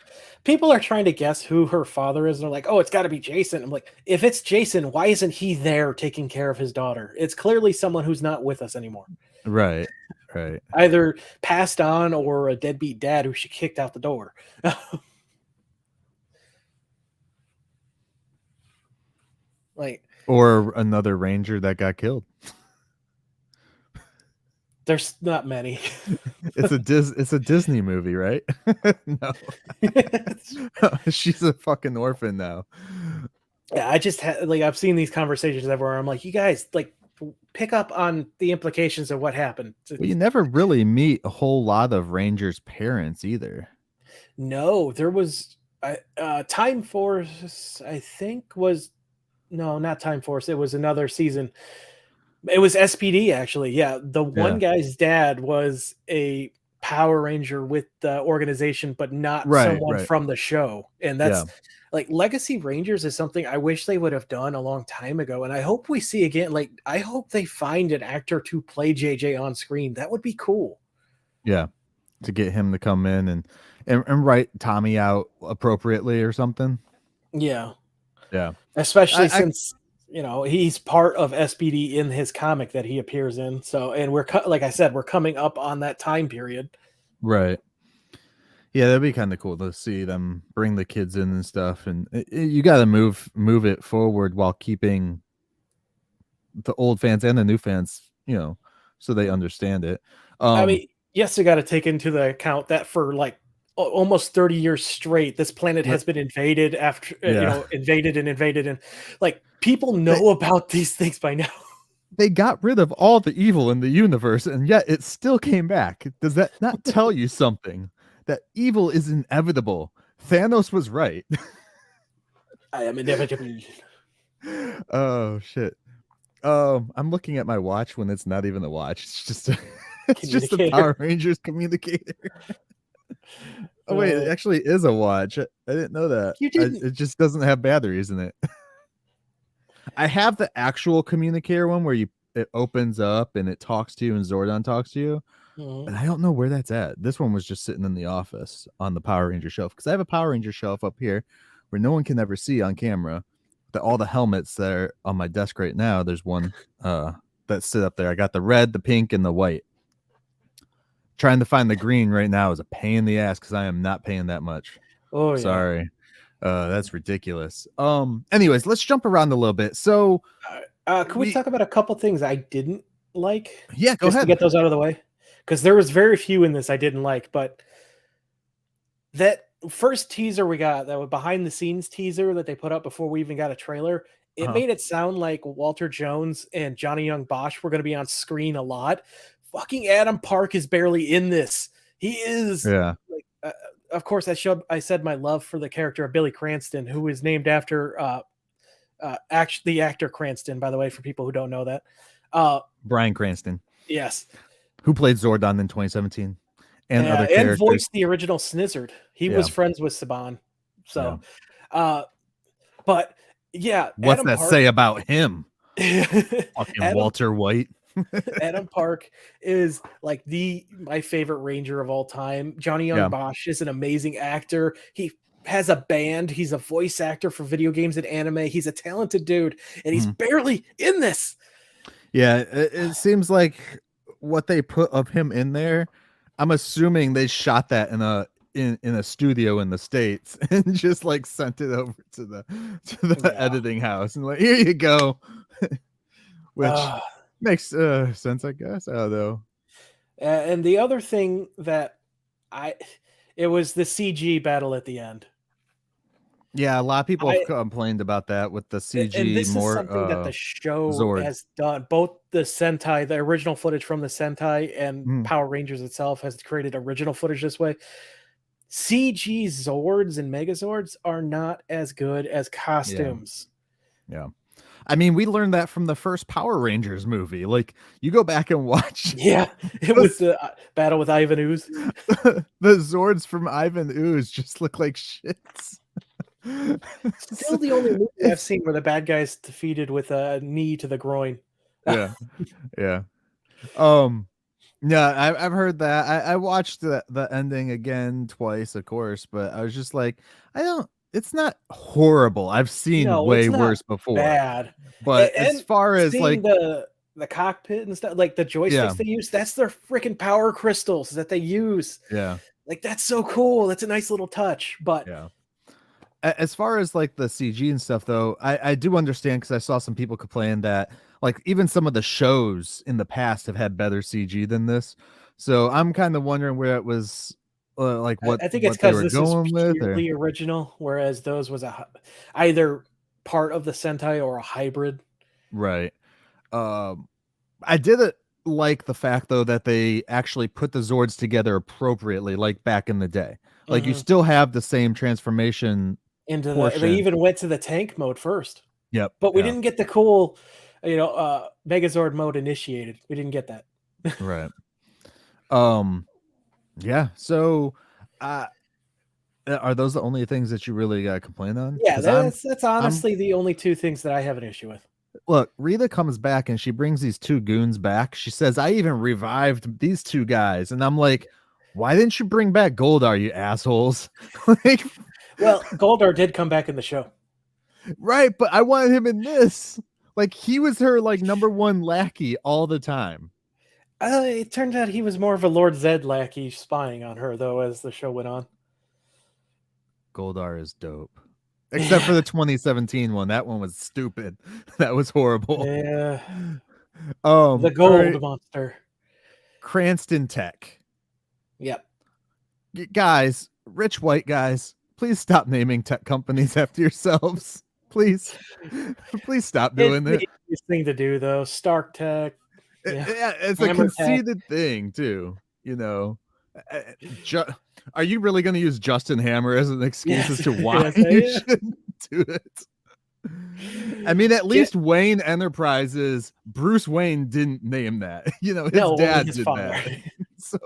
people are trying to guess who her father is. And they're like, oh, it's got to be Jason. I'm like, if it's Jason, why isn't he there taking care of his daughter? It's clearly someone who's not with us anymore. Right. Either passed on or a deadbeat dad who she kicked out the door. Like, or another ranger that got killed. there's not many. It's a Disney movie, right? No. She's a fucking orphan now. Yeah, I just I've seen these conversations everywhere. I'm like, you guys pick up on the implications of what happened. Well, you never really meet a whole lot of Rangers' parents either. No, there was Time Force, I think was no, not Time Force. It was another season. It was SPD actually. Yeah, the one guy's dad was a Power Ranger with the organization, but not someone from the show. And that's like Legacy Rangers is something I wish they would have done a long time ago. And I hope we see again. Like, I hope they find an actor to play JJ on screen. That would be cool. Yeah, to get him to come in and write Tommy out appropriately or something. Yeah, yeah. Especially since he's part of SPD in his comic that he appears in. So, and we're like I said, we're coming up on that time period. Right. Yeah, that'd be kind of cool to see them bring the kids in and stuff, and you got to move it forward while keeping the old fans and the new fans, so they understand it. I mean, yes, you got to take into the account that for like almost 30 years straight, this planet has been invaded after invaded, and like people know about these things by now. They got rid of all the evil in the universe, and yet it still came back. Does that not tell you something? That evil is inevitable. Thanos was right. I am inevitable. Oh shit. I'm looking at my watch when it's not even a watch. It's just a Power Rangers communicator. Oh wait, it actually is a watch. I didn't know that. It just doesn't have batteries in it. I have the actual communicator one where it opens up and it talks to you and Zordon talks to you. And I don't know where that's at. This one was just sitting in the office on the Power Ranger shelf, because I have a Power Ranger shelf up here where no one can ever see on camera. All the helmets that are on my desk right now, there's one that sit up there. I got the red, the pink, and the white. Trying to find the green right now is a pain in the ass because I am not paying that much. Oh, sorry. That's ridiculous. Anyways, let's jump around a little bit. So can we talk about a couple things I didn't like? Yeah, go ahead. To get those out of the way. Because there was very few in this I didn't like, but that first teaser we got, that was behind the scenes teaser that they put up before we even got a trailer, it made it sound like Walter Jones and Johnny Young Bosch were going to be on screen a lot. Fucking Adam Park is barely in this. He is. Of course, I said my love for the character of Billy Cranston, who is named after the actor Cranston, by the way, for people who don't know that. Bryan Cranston. Yes. Who played Zordon in 2017 and other characters. And voiced the original Snizzard. He was friends with Saban. So, but yeah. What's Adam Park say about him? Fucking Walter White. Adam Park is like my favorite Ranger of all time. Johnny Young Bosch is an amazing actor. He has a band. He's a voice actor for video games and anime. He's a talented dude, and he's barely in this. Yeah, it seems like what they put of him in there, I'm assuming they shot that in a studio in the States and just like sent it over to the editing house and like, here you go. Which makes sense, I guess. I don't know. And the other thing that it was the CG battle at the end. Yeah, a lot of people have complained about that with the CG. And this is something that the show has done. Both the Sentai, the original footage from the Sentai, and Power Rangers itself has created original footage this way. CG Zords and Megazords are not as good as costumes. Yeah. I mean, we learned that from the first Power Rangers movie. Like, you go back and watch. Yeah, it was the battle with Ivan Ooze. The Zords from Ivan Ooze just look like shits. Still the only movie I've seen where the bad guy's defeated with a knee to the groin. Yeah, yeah. Yeah, I've heard that. I watched the ending again twice, of course, but I was just like, I don't. It's not horrible. I've seen No, it's way not worse before. bad. But as And far as seeing like, the cockpit and stuff, like the yeah, joysticks they use, that's their freaking power crystals that they use. yeah, Like that's so cool. That's a nice little touch. But yeah. As far as like the CG and stuff, though, I do understand because I saw some people complain that like even some of the shows in the past have had better CG than this. So I'm kind of wondering where it was, like I think it's what they because were this is going with, or purely original, whereas those was either part of the Sentai or a hybrid. right. Um, I did it like the fact though that they actually put the Zords together appropriately, like back in the day. Like you Mhm. still have the same transformation Into they portion. even went to the tank mode first, Yep. but we Yeah. didn't get the cool, Megazord mode initiated. We didn't get that. Right. Um. Yeah. So, uh, are those the only things that you really complain on? Yeah, Because that's I'm honestly the only two things that I have an issue with. look. Rita comes back and she brings these two goons back. She says, "I even revived these two guys," and I'm like, "Why didn't you bring back Goldar, you assholes?" Like, Well, Goldar did come back in the show. right, but I wanted him in this. Like he was her like number one lackey all the time. It turned out he was more of a Lord Zed lackey spying on her, though, as the show went on. Goldar is dope. Except for the 2017 one. That one was stupid. That was horrible. Yeah, the All gold right. monster. Cranston Tech. Yep. Guys, rich white guys, please stop naming tech companies after yourselves. Please. Please stop It's doing the it. easiest thing to do, though. Stark Tech. Yeah. Yeah, it's a Hammer Tech. conceited thing, too. You know. Uh, Ju- Are you really going to use Justin Hammer as an excuse as to why Yes, you yeah. shouldn't do it? I mean, at least Wayne Enterprises, Bruce Wayne didn't name that. You know, his No, only dad his did father. that. So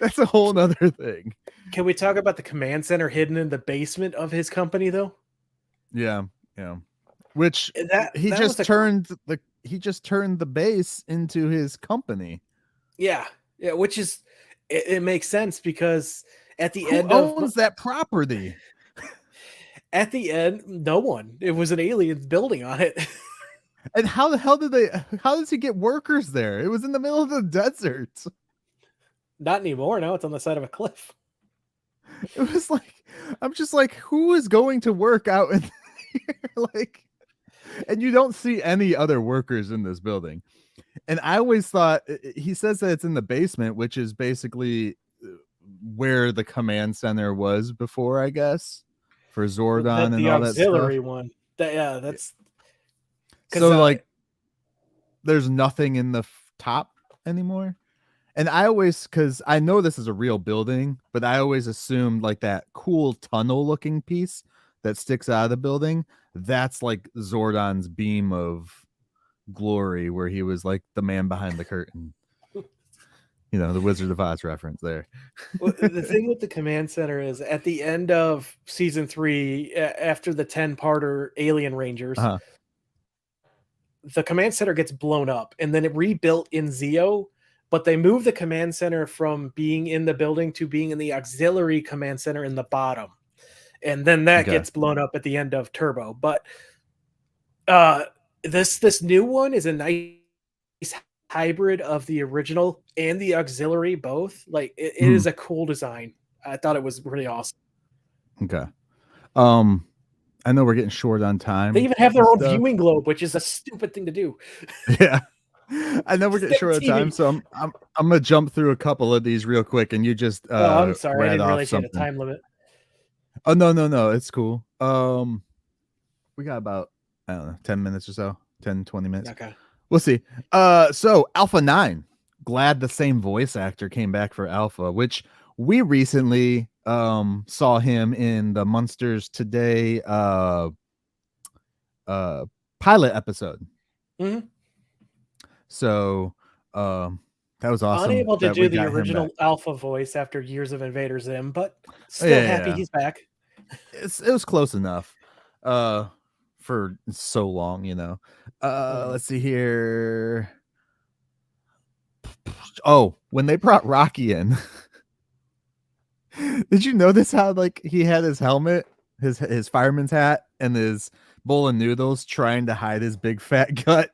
that's a whole nother thing. Can we talk about the command center hidden in the basement of his company, though? Yeah, yeah. Which That was he just turned the base into his company. yeah, which is it makes sense because at the Who end of owns that property? at the end, no one. It was an alien building on it. And how the hell how does he get workers there? It was in the middle of the desert. Not anymore. Now it's on the side of a cliff. It was like, I'm just like, who is going to work out in here? Like, and you don't see any other workers in this building. And I always thought he says that it's in the basement, which is basically where the command center was before, I guess, for Zordon and The all that auxiliary stuff. one. That's So like, there's nothing in the top anymore. And I always, because I know this is a real building, but I always assumed like that cool tunnel looking piece that sticks out of the building. That's like Zordon's beam of glory, where he was like the man behind the curtain. You know, the Wizard of Oz reference there. Well, the thing with the command center is at the end of season 3, after the 10-parter Alien Rangers, Uh-huh. the command center gets blown up and then it rebuilt in Zeo, but they moved the command center from being in the building to being in the auxiliary command center in the bottom. And then that gets blown up at the end of Turbo. But this new one is a nice hybrid of the original and the auxiliary both. Like it is a cool design. I thought it was really awesome. Okay. I know we're getting short on time. They even have their own viewing globe, which is a stupid thing to do. Yeah. I know we're getting short on time, so I'm gonna jump through a couple of these real quick, and you just I'm sorry, I didn't off realize you had a something. time limit. Oh no, it's cool. We got about, I don't know, 10 minutes or so, 10-20 minutes. Okay. We'll see. So Alpha 9, glad the same voice actor came back for Alpha, which we recently saw him in the Monsters Today pilot episode. Mm-hmm. So that was awesome. Unable to do the original Alpha voice after years of Invader Zim, but still happy he's back. it was close enough. For so long, Let's see here. Oh, when they brought Rocky in, did you notice how like he had his helmet, his fireman's hat, and his bowl of noodles trying to hide his big fat gut?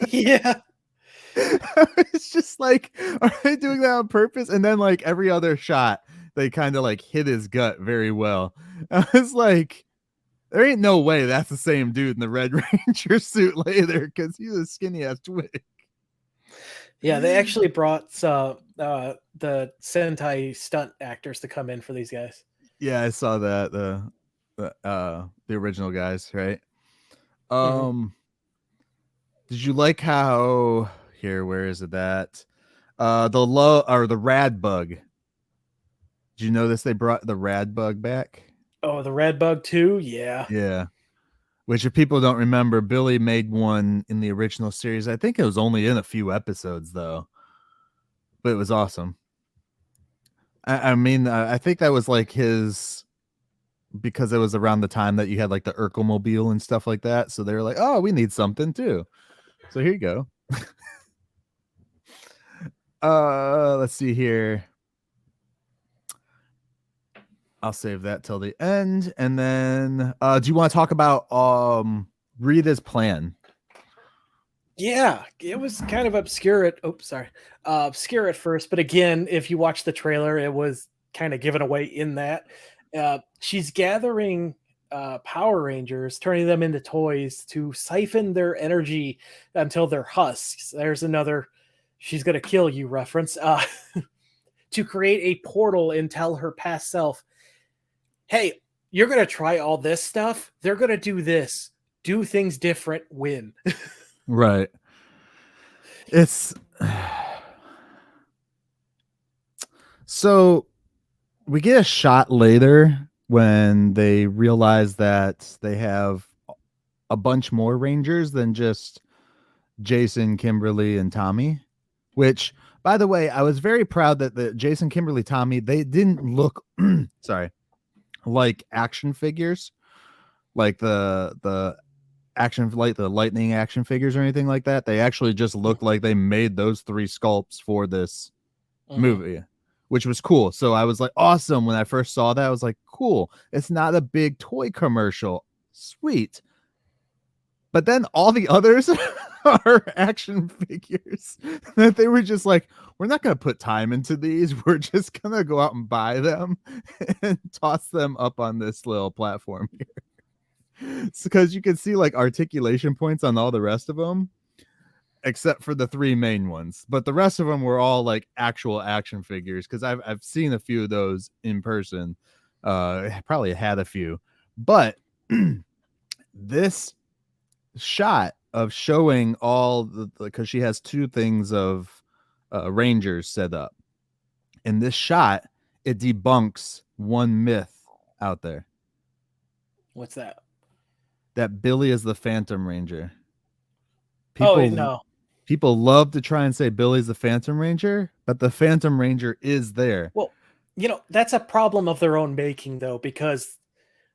Yeah. It's just like, are they doing that on purpose? And then like every other shot, they kind of like hit his gut very well. I was like, there ain't no way that's the same dude in the Red Ranger suit later, because he's a skinny ass twig. Yeah, they actually brought the Sentai stunt actors to come in for these guys. Yeah, I saw that the original guys, right? Mhm. Did you like how here? Where is it at? The rad bug. Did you notice they brought the rad bug back? Oh, the Red Bug too? Yeah. Yeah. Which, if people don't remember, Billy made one in the original series. I think it was only in a few episodes though, but it was awesome. I mean, I think that was like his, because it was around the time that you had like the Urkelmobile and stuff like that. So they were like, "Oh, we need something too." So here you go. Let's see here. I'll save that till the end. And then do you want to talk about Rita's plan? Yeah, it was kind of obscure obscure at first, but again, if you watch the trailer, it was kind of given away in that she's gathering Power Rangers, turning them into toys to siphon their energy until they're husks. There's another "she's gonna kill you" reference. To create a portal and tell her past self, "Hey, you're gonna try all this stuff. They're gonna do this. Do things different. Win." Right. It's so we get a shot later when they realize that they have a bunch more Rangers than just Jason, Kimberly, and Tommy. Which, by the way, I was very proud that the Jason, Kimberly, Tommy, they didn't look sorry, like action figures, like the action, like the lightning action figures or anything like that. They actually just looked like they made those three sculpts for this movie, which was cool. So I was like, awesome. When I first saw that, I was like, cool. It's not a big toy commercial. Sweet. But then all the others are action figures that they were just like, we're not going to put time into these. We're just going to go out and buy them and toss them up on this little platform here. Because you can see like articulation points on all the rest of them, except for the three main ones. But the rest of them were all like actual action figures, because I've seen a few of those in person. Probably had a few. But this shot of showing all the, because she has two things of Rangers set up. In this shot, it debunks one myth out there. What's that? That Billy is the Phantom Ranger. No. People love to try and say Billy's the Phantom Ranger, but the Phantom Ranger is there. Well, that's a problem of their own making, though, because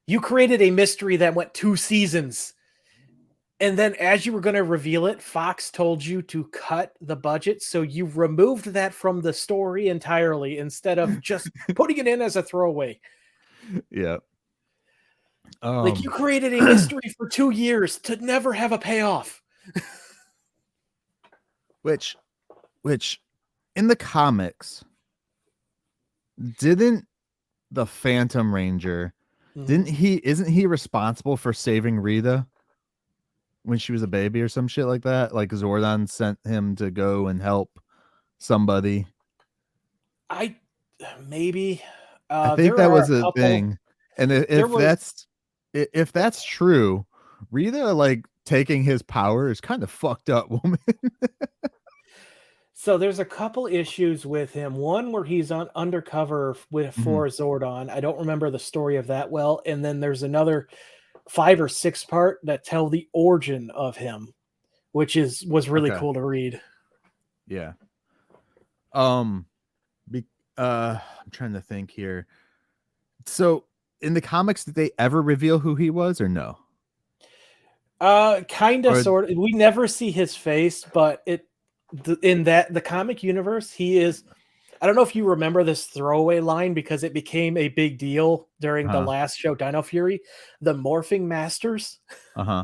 you created a mystery that went 2 seasons. And then as you were going to reveal it, Fox told you to cut the budget. So you removed that from the story entirely instead of just putting it in as a throwaway. Yeah. Like, you created a mystery for 2 years to never have a payoff. Which in the comics, didn't the Phantom Ranger, isn't he responsible for saving Rita when she was a baby or some shit like that? Like Zordon sent him to go and help somebody. Maybe. I think that was a thing. And if that's true, Rita like taking his power is kind of fucked up, woman. So there's a couple issues with him. One where he's on undercover for Zordon. I don't remember the story of that well. And then there's another 5 or 6 part that tell the origin of him, which was really cool to read. Yeah. I'm trying to think here. So in the comics, did they ever reveal who he was or no? Kind of, Or- sort of. We never see his face, but in the comic universe, he is. I don't know if you remember this throwaway line because it became a big deal during the last show, Dino Fury, the Morphing Masters. Uh-huh.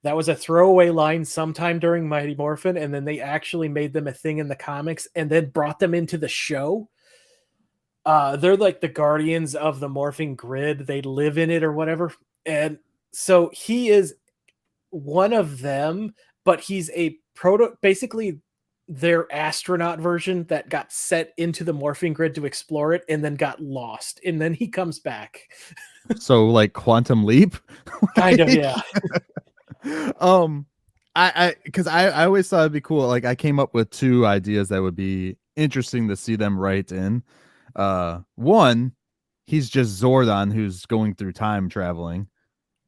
That was a throwaway line sometime during Mighty Morphin, and then they actually made them a thing in the comics and then brought them into the show. They're like the guardians of the morphing grid. They live in it or whatever. And so he is one of them, but he's a basically their astronaut version that got set into the morphing grid to explore it and then got lost. And then he comes back. So like Quantum Leap? Kind of, yeah. I because I always thought it'd be cool. Like I came up with 2 ideas that would be interesting to see them write in. One, he's just Zordon who's going through time traveling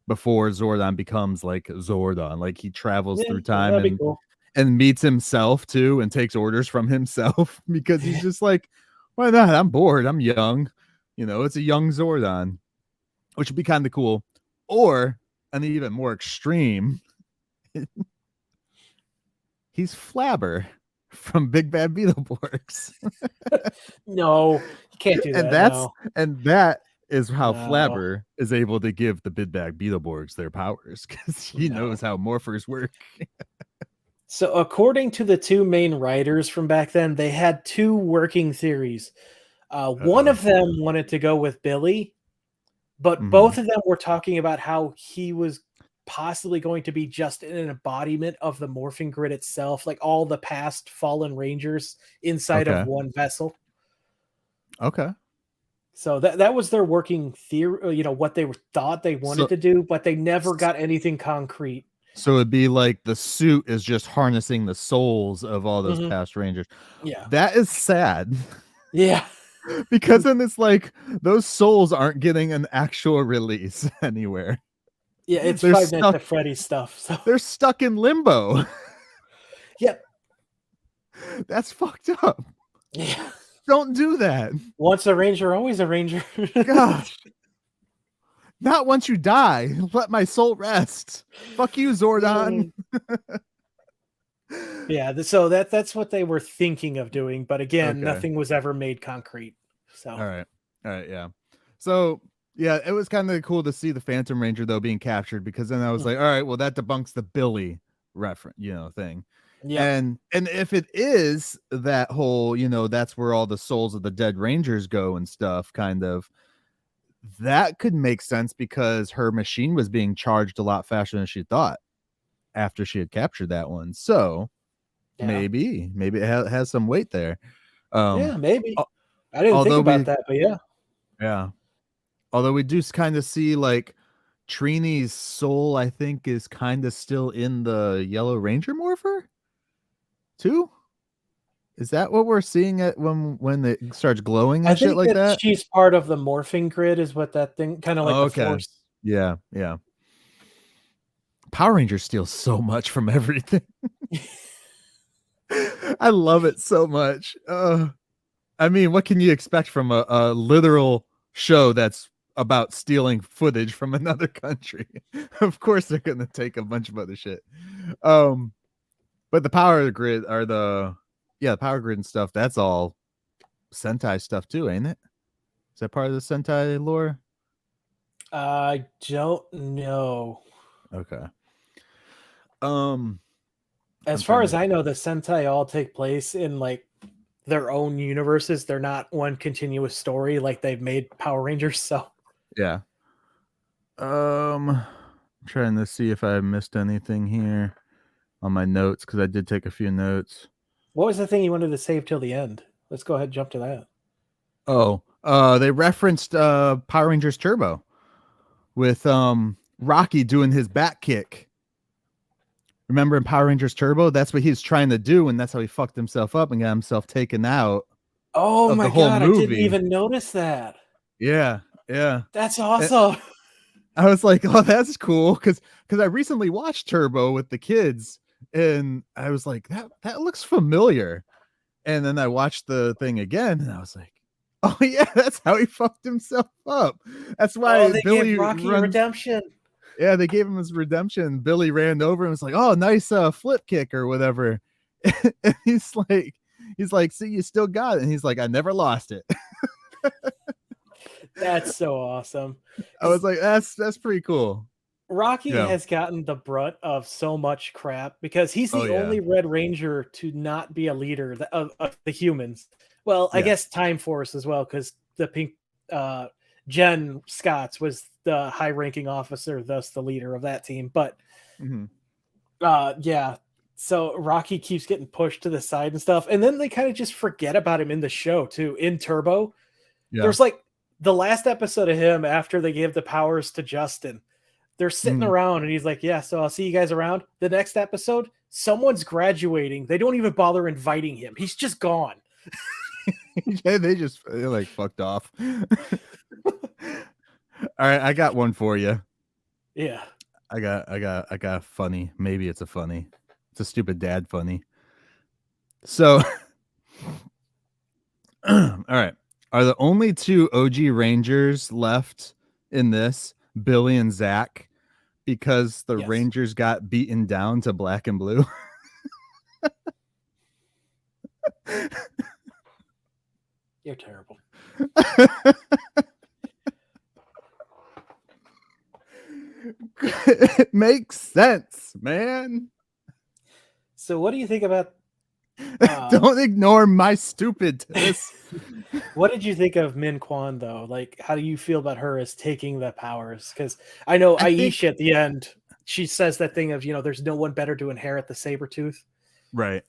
before Zordon becomes like Zordon. Like he travels through time that'd be cool. and meets himself too and takes orders from himself because he's just like, why not? I'm bored. I'm young. It's a young Zordon, which would be kind of cool. Or an even more extreme, he's Flabber from Big Bad Beetleborgs. No, you can't do that. That is how No. Flabber is able to give the Big Bad Beetleborgs their powers because he knows how morphers work. So according to the 2 main writers from back then, they had 2 working theories. One of them wanted to go with Billy, but both of them were talking about how he was possibly going to be just an embodiment of the morphing grid itself, like all the past fallen Rangers inside of one vessel. Okay. So that was their working theory, what they thought they wanted to do, but they never got anything concrete. So it'd be like the suit is just harnessing the souls of all those past Rangers. Yeah. That is sad. Yeah. Because then it's like those souls aren't getting an actual release anywhere. Yeah, it's Five Nights at Freddy's stuff. So they're stuck in limbo. Yep. That's fucked up. Yeah. Don't do that. Once a Ranger, always a Ranger. Gosh. Not once you die. Let my soul rest. Fuck you, Zordon. Yeah, so that's what they were thinking of doing, but again, nothing was ever made concrete. So all right, yeah. So yeah, it was kind of cool to see the Phantom Ranger though being captured because then I was like, all right, well that debunks the Billy reference, thing. Yeah, and if it is that whole, that's where all the souls of the dead Rangers go and stuff, kind of. That could make sense because her machine was being charged a lot faster than she thought after she had captured that one. So maybe it has some weight there. Yeah, maybe. I didn't think about that, but yeah. Yeah. Although we do kind of see like Trini's soul, I think, is kind of still in the Yellow Ranger morpher too. Is that what we're seeing at when it starts glowing and shit like that? She's part of the morphing grid, is what that thing kind of like the force. Yeah. Power Rangers steal so much from everything. I love it so much. I mean, what can you expect from a literal show that's about stealing footage from another country? Of course, they're gonna take a bunch of other shit. But the power grid are the power grid and stuff, that's all Sentai stuff too, ain't it? Is that part of the Sentai lore? I don't know. Okay. As far as I know, the Sentai all take place in like their own universes. They're not one continuous story like they've made Power Rangers. So yeah. I'm trying to see if I missed anything here on my notes because I did take a few notes. What was the thing you wanted to save till the end? Let's go ahead and jump to that. Oh, they referenced Power Rangers Turbo with Rocky doing his back kick. Remember in Power Rangers Turbo? That's what he's trying to do, and that's how he fucked himself up and got himself taken out. Oh my god, I didn't even notice that. Yeah. That's awesome. I was like, oh, that's cool, because I recently watched Turbo with the kids, and I was like, that looks familiar. And then I watched the thing again, and I was like, Oh yeah, that's how he fucked himself up. That's Oh, why they gave Billy Rocky runs. redemption. Yeah, they gave him his redemption. Billy ran over and was like, "Oh, nice flip kick or whatever." And he's like, "See, you still got it." And he's like, "I never lost it." That's so awesome. I was 'Cause like, that's pretty cool. Rocky Yeah. has gotten the brunt of so much crap because he's Oh the yeah. only Red Ranger to not be a leader of the humans. Well, I Yeah. guess Time Force as well, because the pink uh, Jen Scotts was the high-ranking officer, thus the leader of that team. But Mhm. yeah, so Rocky keeps getting pushed to the side and stuff, and then they kind of just forget about him in the show too. In Turbo, Yeah. there's like the last episode of him after they gave the powers to Justin. They're sitting Mhm. around and he's like, yeah, so I'll see you guys around. The next episode, someone's graduating. They don't even bother inviting him. He's just gone. Yeah, they like fucked off. All right, I got one for you. Yeah. I got funny. Maybe it's a funny. It's a stupid dad funny. So, all right. Are the only two OG Rangers left in this Billy and Zach because the Yes. Rangers got beaten down to black and blue? You're terrible. It makes sense, man. So what do you think about Don't ignore my stupidness. what did you think of Min Kwan though? Like, how do you feel about her as taking the powers? Because I know I think Aisha at the end, she says that thing of, there's no one better to inherit the saber tooth. right.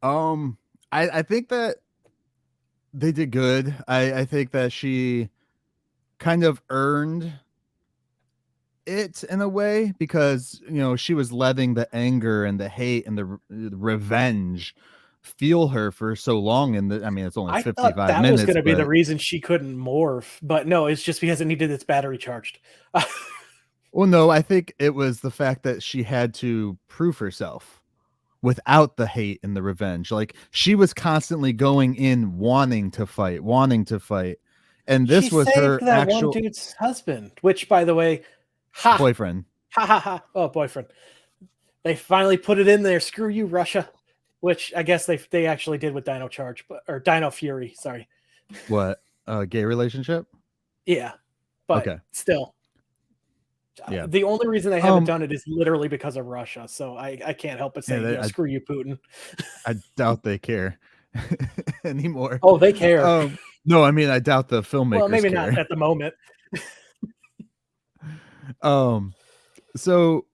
Um, I think that they did good. I think that she kind of earned it in a way because she was letting the anger and the hate and the revenge feel her for so long. And I mean, it's only I thought 55 that was minutes, going to be the but reason she couldn't morph, but no, it's just because it needed its battery charged. well, no, I think it was the fact that she had to prove herself without the hate and the revenge. Like she was constantly going in wanting to fight, wanting to fight. And She this was saved her that one actual dude's husband, which, by the way, ha, boyfriend. ha, ha, ha. Oh, boyfriend. They finally put it in there. Screw you, Russia. Which I guess they actually did with Dino Charge, or Dino Fury. Sorry. What? Gay relationship? Yeah, but Okay. still, Yeah. the only reason they haven't done it is literally because of Russia. So I can't help but say, screw you, Putin. I doubt they care anymore. Oh, they care. No, I mean I doubt the Well, filmmakers maybe care. not at the moment. So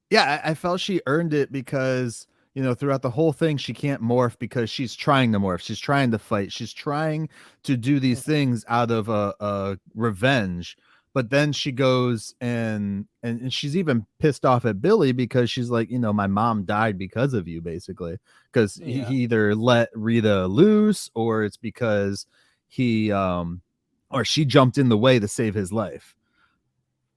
yeah, I felt she earned it because throughout the whole thing she can't morph because she's trying to morph, she's trying to fight, she's trying to do these things out of a revenge. But then she goes and she's even pissed off at Billy because she's like, my mom died because of you, basically, because he either let Rita loose or it's because he or she jumped in the way to save his life.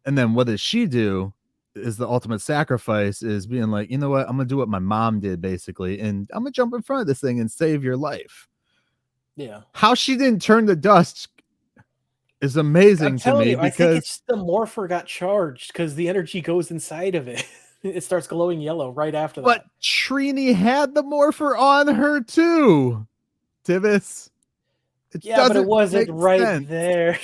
And then what does she do? Is the ultimate sacrifice is being like, you know what, I'm gonna do what my mom did, basically, and I'm gonna jump in front of this thing and save your life. Yeah. How she didn't turn to dust is I'm amazing to telling me you, I think because it's the morpher got charged because the energy goes inside of it. It starts glowing yellow right after that. but Trini had the morpher on her too, Tivis. But it wasn't right sense. there.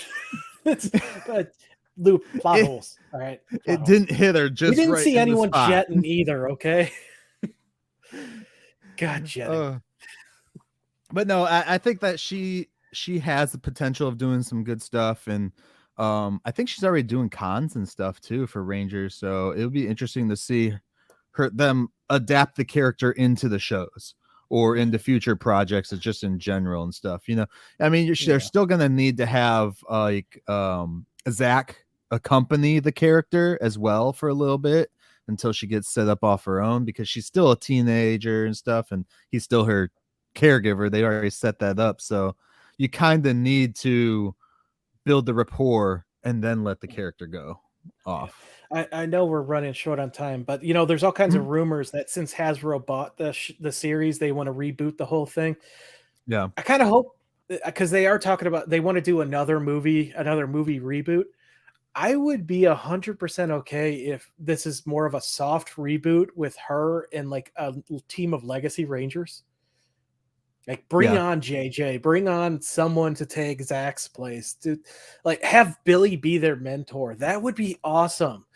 But loop plot holes. All right. It didn't hit her just we didn't right see in anyone the spot. jetting either, okay? God, jetting. But no, I think that she has the potential of doing some good stuff, and I think she's already doing cons and stuff too for Rangers, so it would be interesting to see them adapt the character into the shows or into future projects, or just in general and stuff. I mean, they're still gonna need to have like Zach accompany the character as well for a little bit until she gets set up off her own, because she's still a teenager and stuff, and he's still her caregiver. They already set that up, so you kind of need to build the rapport and then let the character go off. I know we're running short on time, but there's all kinds of rumors that since Hasbro bought the series, they want to reboot the whole thing. Yeah, I kind of hope because they are talking about they want to do another movie reboot. I would be 100% okay if this is more of a soft reboot with her and like a team of Legacy Rangers. Like bring on JJ, bring on someone to take Zach's place, dude. Like have Billy be their mentor. That would be awesome.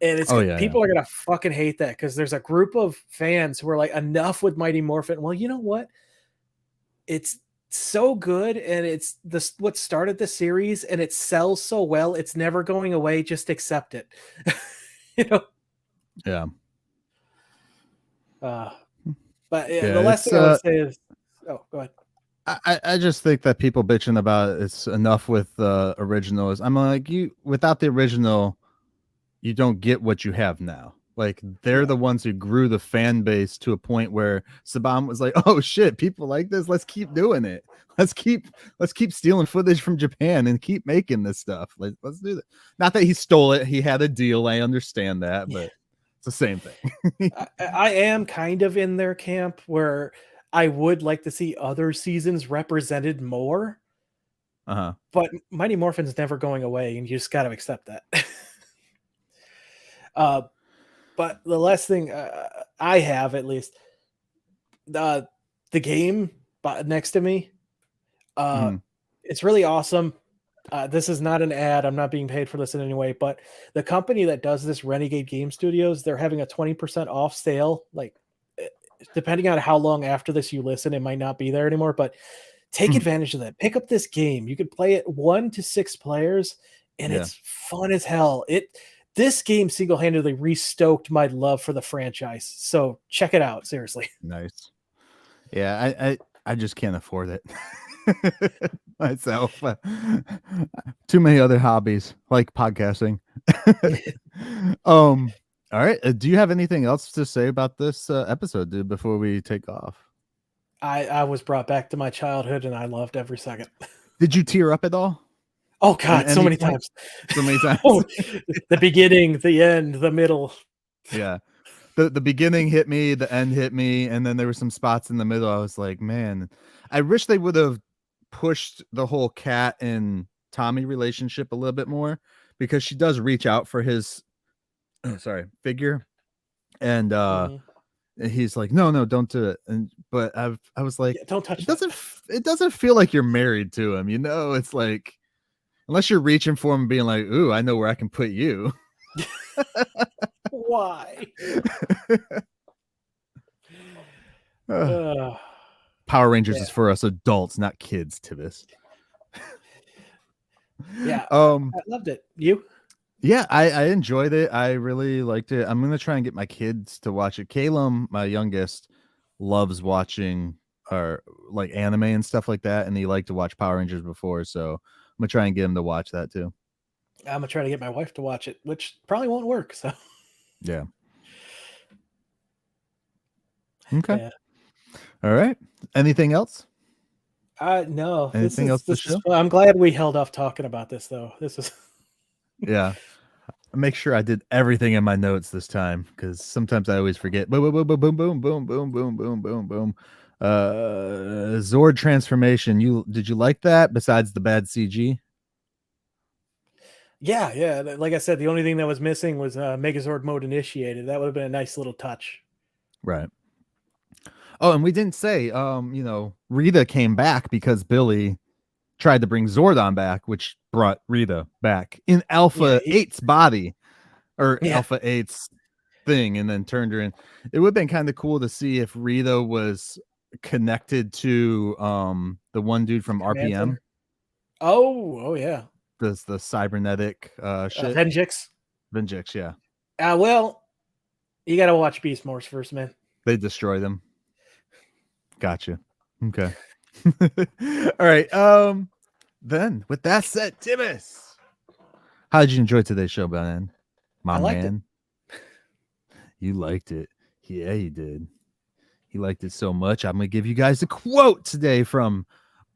And it's people are gonna fucking hate that because there's a group of fans who are like, enough with Mighty Morphin. Well, you know what? It's so good, and it's this what started the series, and it sells so well. It's never going away. Just accept it. You know. Yeah. But the last thing I would say is, oh, go ahead. I just think that people bitching about it's enough with the originals. I'm like, you without the original, you don't get what you have now. Like they're the ones who grew the fan base to a point where Saban was like, "Oh shit, people like this. Let's keep doing it. Let's keep stealing footage from Japan and keep making this stuff. Let's do that." Not that he stole it. He had a deal. I understand that, but it's the same thing. I am kind of in their camp where I would like to see other seasons represented more. But Mighty Morphin's never going away, and you just got to accept that. But the last thing I have, at least, the game next to me, it's really awesome. This is not an ad. I'm not being paid for this in any way, but the company that does this, Renegade Game Studios, they're having a 20% off sale. Like, depending on how long after this you listen, it might not be there anymore, but take advantage of that. Pick up this game. You can play it 1 to 6 players, and it's fun as hell. This game single-handedly restoked my love for the franchise. So check it out. Seriously. Nice. Yeah. I just can't afford it myself. Too many other hobbies like podcasting. All right. Do you have anything else to say about this episode, dude, before we take off? I was brought back to my childhood and I loved every second. Did you tear up at all? Oh God, so many times. So many times. The beginning, the end, the middle. Yeah. The beginning hit me, the end hit me, and then there were some spots in the middle. I was like, man, I wish they would have pushed the whole Kat and Tommy relationship a little bit more, because she does reach out for his figure. And he's like, no, don't do it. But I was like, don't touch it doesn't feel like you're married to him, you know? It's like, unless you're reaching for him and being like, ooh, I know where I can put you. Why? Power Rangers is for us adults, not kids, Tivis. Yeah. I loved it. You? Yeah, I enjoyed it. I really liked it. I'm gonna try and get my kids to watch it. Caleb, my youngest, loves watching like anime and stuff like that, and he liked to watch Power Rangers before, so I'm gonna try and get him to watch that too. I'm gonna try to get my wife to watch it, which probably won't work. So yeah. Okay. Yeah. All right. Anything else? No. Anything else to show? I'm glad we held off talking about this, though. This is. Yeah. I make sure I did everything in my notes this time, because sometimes I always forget. Boom, boom, boom, boom, boom, boom, boom, boom, boom, boom, boom. Zord transformation. Did you like that? Besides the bad CG. Yeah. Like I said, the only thing that was missing was Megazord mode initiated. That would have been a nice little touch. Right. Oh, and we didn't say, Rita came back because Billy tried to bring Zordon back, which brought Rita back in Alpha 8's body, or Alpha 8's thing, and then turned her in. It would have been kind of cool to see if Rita was connected to the one dude from RPM. Oh yeah. Does the cybernetic shit? Venjix, yeah. Well, you got to watch Beast Morphs first, man. They destroy them. Gotcha. Okay. All right. Then with that said, Tivis, how did you enjoy today's show, Ben? My man. You liked it. Yeah, he did. He liked it so much. I'm gonna give you guys a quote today from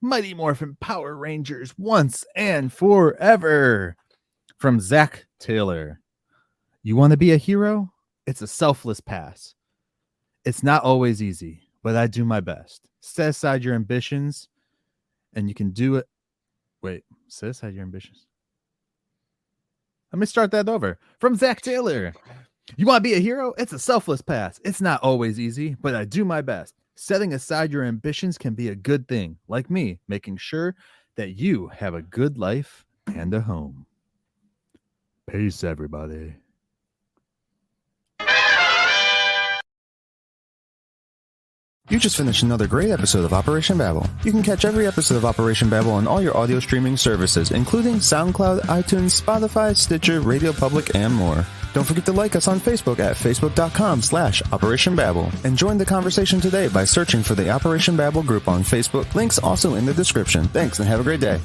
Mighty Morphin Power Rangers Once and Forever, from Zach Taylor. You want to be a hero? It's a selfless path. It's not always easy, but I do my best. Set aside your ambitions and you can do it. Wait, set aside your ambitions. Let me start that over. From Zach Taylor. You want to be a hero? It's a selfless path. It's not always easy, but I do my best. Setting aside your ambitions can be a good thing, like me, making sure that you have a good life and a home. Peace, everybody. You just finished another great episode of Operation Babble. You can catch every episode of Operation Babble on all your audio streaming services, including SoundCloud, iTunes, Spotify, Stitcher, Radio Public, and more. Don't forget to like us on Facebook at facebook.com/Operation Babble, and join the conversation today by searching for the Operation Babble group on Facebook. Links also in the description. Thanks and have a great day.